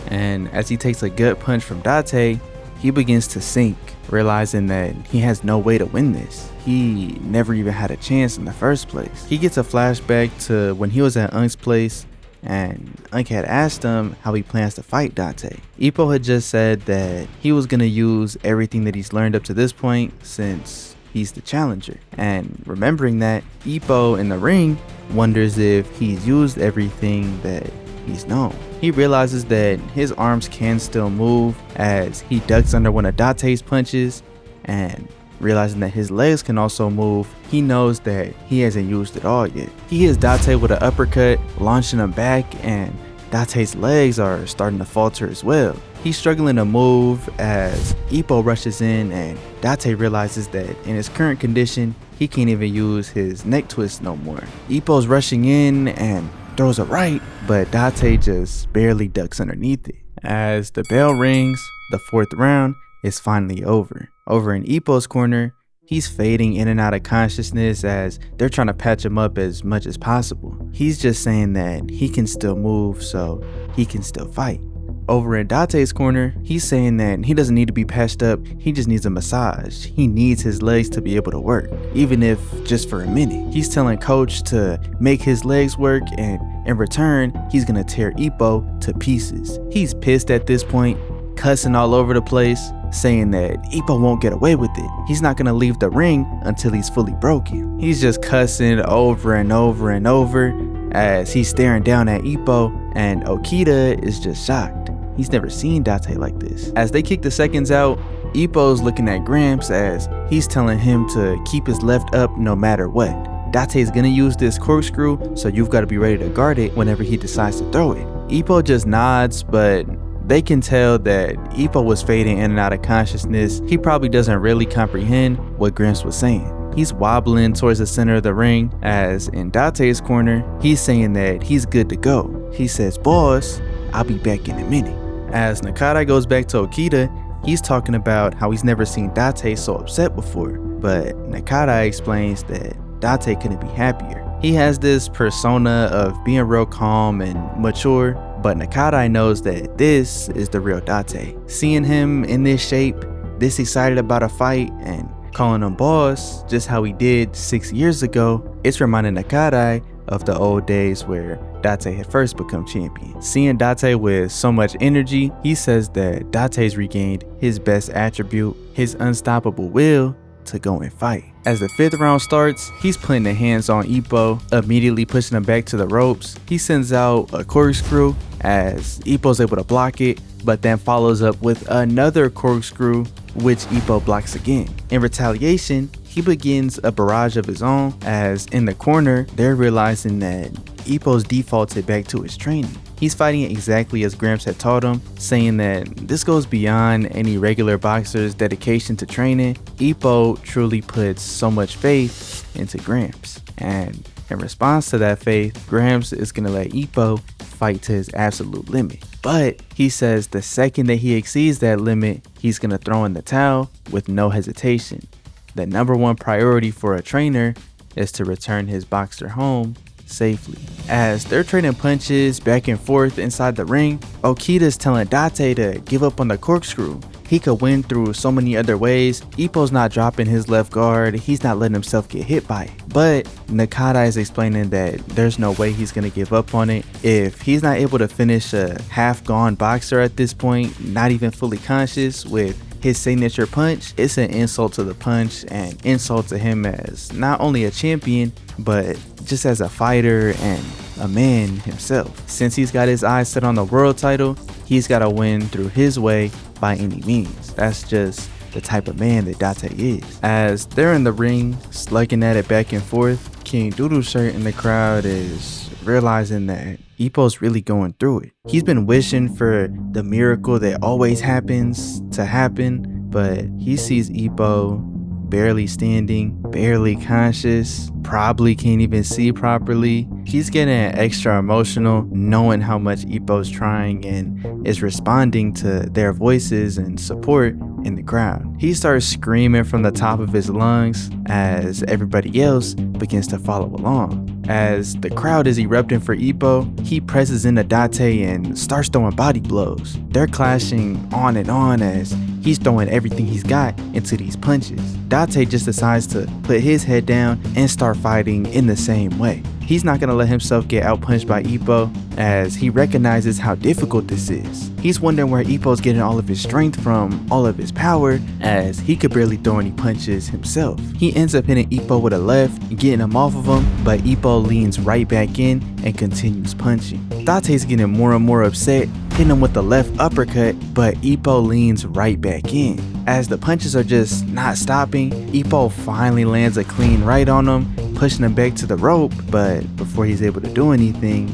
and as he takes a gut punch from Dante, he begins to sink, realizing that he has no way to win this. He never even had a chance in the first place. He gets a flashback to when he was at Unk's place and Unk had asked him how he plans to fight Dante. Ippo had just said that he was gonna use everything that he's learned up to this point since he's the challenger. And remembering that, Ippo in the ring wonders if he's used everything that he's known. He realizes that his arms can still move as he ducks under one of Dante's punches, and realizing that his legs can also move, he knows that he hasn't used it all yet. He hits Dante with an uppercut, launching him back, and Dante's legs are starting to falter as well. He's struggling to move as Ippo rushes in, and Dante realizes that in his current condition, he can't even use his neck twist no more. Ippo's rushing in and throws a right, but Dante just barely ducks underneath it. As the bell rings, the 4th round is finally over. Over in Ippo's corner, he's fading in and out of consciousness as they're trying to patch him up as much as possible. He's just saying that he can still move, so he can still fight. Over in Dante's corner, he's saying that he doesn't need to be patched up, he just needs a massage. He needs his legs to be able to work, even if just for a minute. He's telling coach to make his legs work, and in return, he's gonna tear Ippo to pieces. He's pissed at this point, cussing all over the place, saying that Ippo won't get away with it. He's not gonna leave the ring until he's fully broken. He's just cussing over and over as he's staring down at Ippo, and Okita is just shocked. He's never seen Dante like this. As they kick the seconds out, Ippo's looking at Gramps as he's telling him to keep his left up no matter what. Dante's gonna use this corkscrew, so you've got to be ready to guard it whenever he decides to throw it. Ippo just nods, but they can tell that Ippo was fading in and out of consciousness. He probably doesn't really comprehend what Gramps was saying. He's wobbling towards the center of the ring, as in Dante's corner, he's saying that he's good to go. He says, "Boss," I'll be back in a minute. As Nakata goes back to Okita, he's talking about how he's never seen Dante so upset before, but Nakata explains that Dante couldn't be happier. He has this persona of being real calm and mature, but Nakata knows that this is the real Dante. Seeing him in this shape, this excited about a fight, and calling him boss, just how he did 6 years ago, it's reminding Nakata of the old days where Dante had first become champion. Seeing Dante with so much energy, he says that Dante's regained his best attribute, his unstoppable will to go and fight. As the 5th round starts, he's putting the hands on Ippo, immediately pushing him back to the ropes. He sends out a corkscrew as Ippo's able to block it, but then follows up with another corkscrew, which Ippo blocks again. In retaliation, he begins a barrage of his own, as in the corner, they're realizing that Ippo's defaulted back to his training. He's fighting exactly as Gramps had taught him, saying that this goes beyond any regular boxer's dedication to training. Ippo truly puts so much faith into Gramps, and in response to that faith, Gramps is gonna let Ippo fight to his absolute limit. But he says the second that he exceeds that limit, he's gonna throw in the towel with no hesitation. The #1 priority for a trainer is to return his boxer home safely. As they're trading punches back and forth inside the ring, Okita's telling Dante to give up on the corkscrew. He could win through so many other ways. Ippo's not dropping his left guard, he's not letting himself get hit by it. But Nakata is explaining that there's no way he's gonna give up on it. If he's not able to finish a half-gone boxer at this point, not even fully conscious, with his signature punch, it's an insult to the punch and insult to him as not only a champion, but just as a fighter and a man himself. Since he's got his eyes set on the world title, he's got to win through his way by any means. That's just the type of man that Dante is. As they're in the ring, slugging at it back and forth, King Doodle Shirt in the crowd is realizing that Ippo's really going through it. He's been wishing for the miracle that always happens to happen, but he sees Ippo barely standing, barely conscious, probably can't even see properly. He's getting extra emotional knowing how much Ippo's trying and is responding to their voices and support in the crowd. He starts screaming from the top of his lungs as everybody else begins to follow along. As the crowd is erupting for Ippo, he presses into Dante and starts throwing body blows. They're clashing on and on as he's throwing everything he's got into these punches. Dante just decides to put his head down and start fighting in the same way. He's not gonna let himself get outpunched by Ippo as he recognizes how difficult this is. He's wondering where Ippo's getting all of his strength from, all of his power, as he could barely throw any punches himself. He ends up hitting Ippo with a left, getting him off of him, but Ippo leans right back in and continues punching. Dante's getting more and more upset, hitting him with the left uppercut, but Ippo leans right back in. As the punches are just not stopping, Ippo finally lands a clean right on him, pushing him back to the rope, but before he's able to do anything,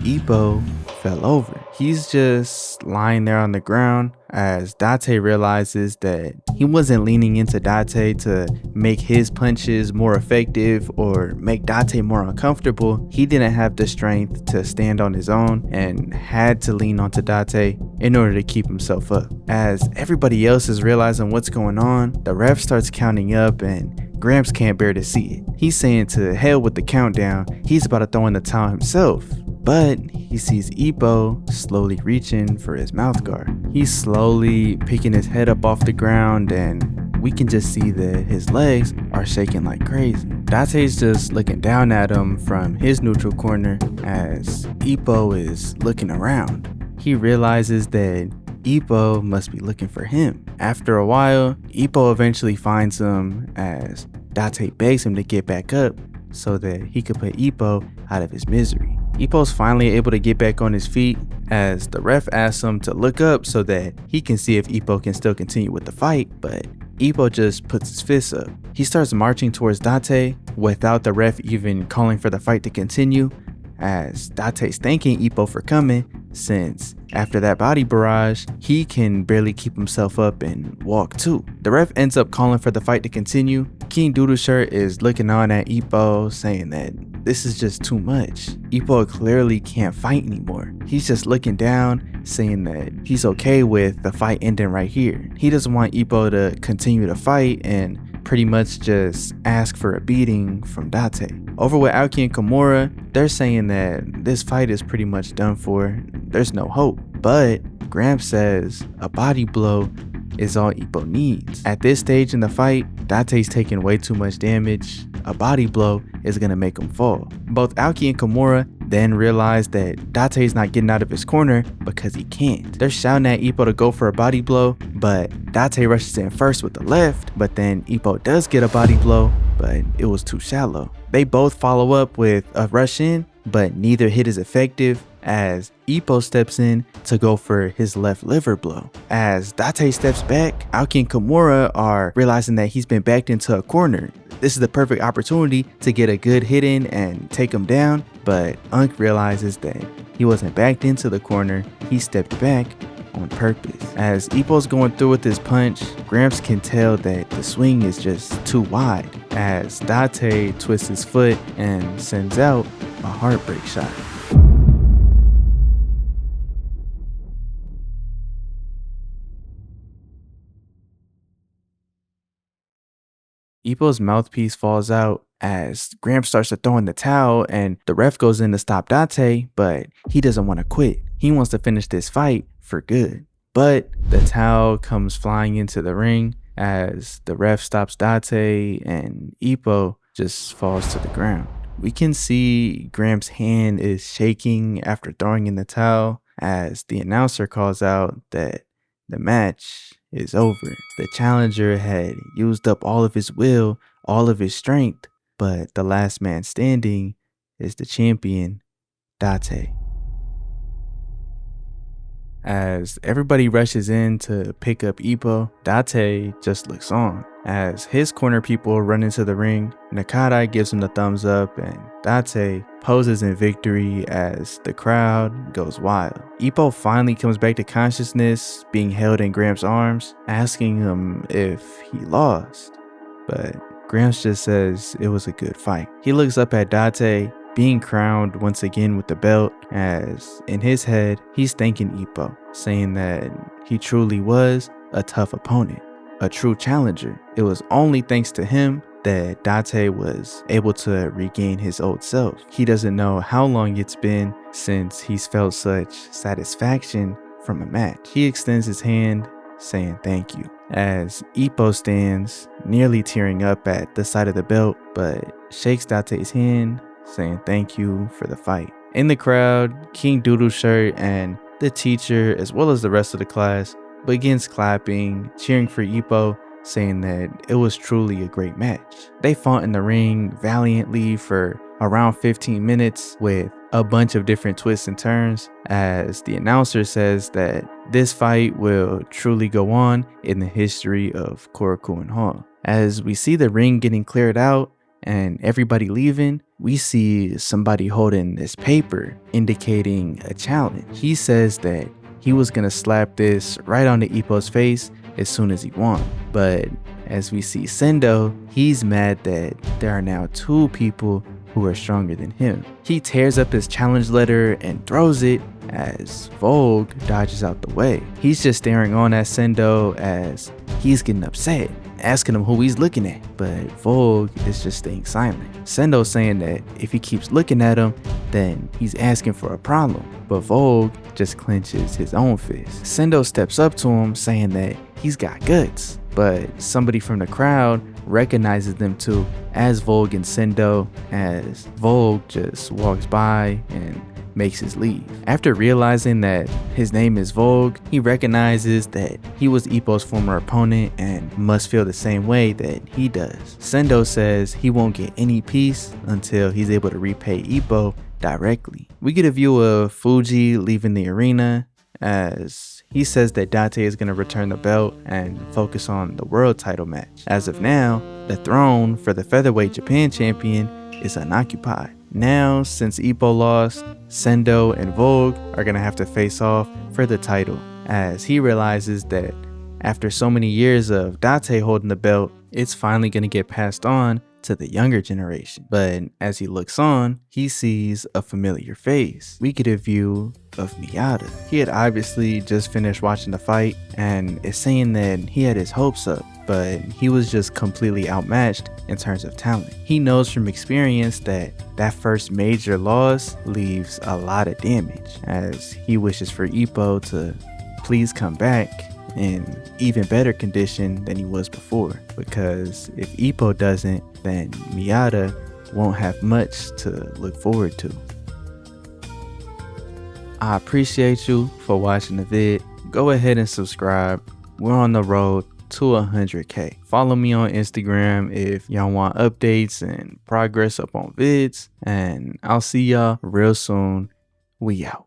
Ippo fell over. He's just lying there on the ground as Dante realizes that he wasn't leaning into Dante to make his punches more effective or make Dante more uncomfortable. He didn't have the strength to stand on his own and had to lean onto Dante in order to keep himself up. As everybody else is realizing what's going on, the ref starts counting up and Gramps can't bear to see it. He's saying to hell with the countdown, he's about to throw in the towel himself. But he sees Ippo slowly reaching for his mouth guard. He's slowly picking his head up off the ground and we can just see that his legs are shaking like crazy. Dante's just looking down at him from his neutral corner as Ippo is looking around. He realizes that Ippo must be looking for him. After a while, Ippo eventually finds him as Dante begs him to get back up so that he could put Ippo out of his misery. Ippo's finally able to get back on his feet as the ref asks him to look up so that he can see if Ippo can still continue with the fight, but Ippo just puts his fists up. He starts marching towards Dante without the ref even calling for the fight to continue, as Dante's thanking Ippo for coming since after that body barrage, he can barely keep himself up and walk too. The ref ends up calling for the fight to continue. King Doodle Shirt is looking on at Ippo saying that this is just too much. Ippo clearly can't fight anymore. He's just looking down, saying that he's okay with the fight ending right here. He doesn't want Ippo to continue to fight and pretty much just ask for a beating from Dante. Over with Aoki and Kimura, they're saying that this fight is pretty much done for. There's no hope. But Gramps says a body blow is all Ippo needs. At this stage in the fight, Dante's taking way too much damage. A body blow is gonna make him fall. Both Aoki and Kimura then realize that Dante's not getting out of his corner because he can't. They're shouting at Ippo to go for a body blow, but Dante rushes in first with the left, but then Ippo does get a body blow, but it was too shallow. They both follow up with a rush in, but neither hit is effective as Ippo steps in to go for his left liver blow. As Dante steps back, Aoki and Kimura are realizing that he's been backed into a corner. This is the perfect opportunity to get a good hit in and take him down, but Unk realizes that he wasn't backed into the corner, he stepped back on purpose. As Ippo's going through with his punch, Gramps can tell that the swing is just too wide as Dante twists his foot and sends out a heartbreak shot. Ippo's mouthpiece falls out as Gramps starts to throw in the towel and the ref goes in to stop Dante, but he doesn't want to quit. He wants to finish this fight for good. But the towel comes flying into the ring as the ref stops Dante and Ippo just falls to the ground. We can see Gramps' hand is shaking after throwing in the towel as the announcer calls out that the match is over. The challenger had used up all of his will, all of his strength, but the last man standing is the champion, Dante. As everybody rushes in to pick up Ippo, Dante just looks on. As his corner people run into the ring, Nakata gives him the thumbs up and Dante poses in victory as the crowd goes wild. Ippo finally comes back to consciousness, being held in Gramps' arms, asking him if he lost. But Gramps just says it was a good fight. He looks up at Dante, being crowned once again with the belt, as in his head, he's thanking Ippo, saying that he truly was a tough opponent, a true challenger. It was only thanks to him that Dante was able to regain his old self. He doesn't know how long it's been since he's felt such satisfaction from a match. He extends his hand, saying thank you, as Ippo stands, nearly tearing up at the sight of the belt, but shakes Dante's hand, saying thank you for the fight. In the crowd, King Doodle Shirt and the teacher, as well as the rest of the class, begins clapping, cheering for Ippo, saying that it was truly a great match. They fought in the ring valiantly for around 15 minutes with a bunch of different twists and turns, as the announcer says that this fight will truly go on in the history of Korakuen Hall. As we see the ring getting cleared out and everybody leaving, we see somebody holding this paper indicating a challenge. He says that he was gonna slap this right onto Ippo's face as soon as he won. But as we see Sendo, he's mad that there are now two people who are stronger than him. He tears up his challenge letter and throws it as Vogue dodges out the way. He's just staring on at Sendo as he's getting upset, asking him who he's looking at, but Vogue is just staying silent. Sendo's saying that if he keeps looking at him, then he's asking for a problem, but Vogue just clenches his own fist. Sendo steps up to him saying that he's got guts, but somebody from the crowd recognizes them too as Vogue and Sendo, as Vogue just walks by and makes his leave. After realizing that his name is Vogue, he recognizes that he was Ippo's former opponent and must feel the same way that he does. Sendo says he won't get any peace until he's able to repay Ippo directly. We get a view of Fuji leaving the arena as he says that Dante is going to return the belt and focus on the world title match. As of now, the throne for the featherweight Japan champion is unoccupied. Now, since Ippo lost, Sendo and Vogue are going to have to face off for the title, as he realizes that after so many years of Dante holding the belt, it's finally going to get passed on to the younger generation. But as he looks on, he sees a familiar face. We get a view of Miyata. He had obviously just finished watching the fight and is saying that he had his hopes up, but he was just completely outmatched in terms of talent. He knows from experience that first major loss leaves a lot of damage, as he wishes for Ippo to please come back in even better condition than he was before, because if Ippo doesn't, then Miyata won't have much to look forward to. I appreciate you for watching the vid. Go ahead and subscribe. We're on the road to 100K. Follow me on Instagram if y'all want updates and progress up on vids, and I'll see y'all real soon. We out.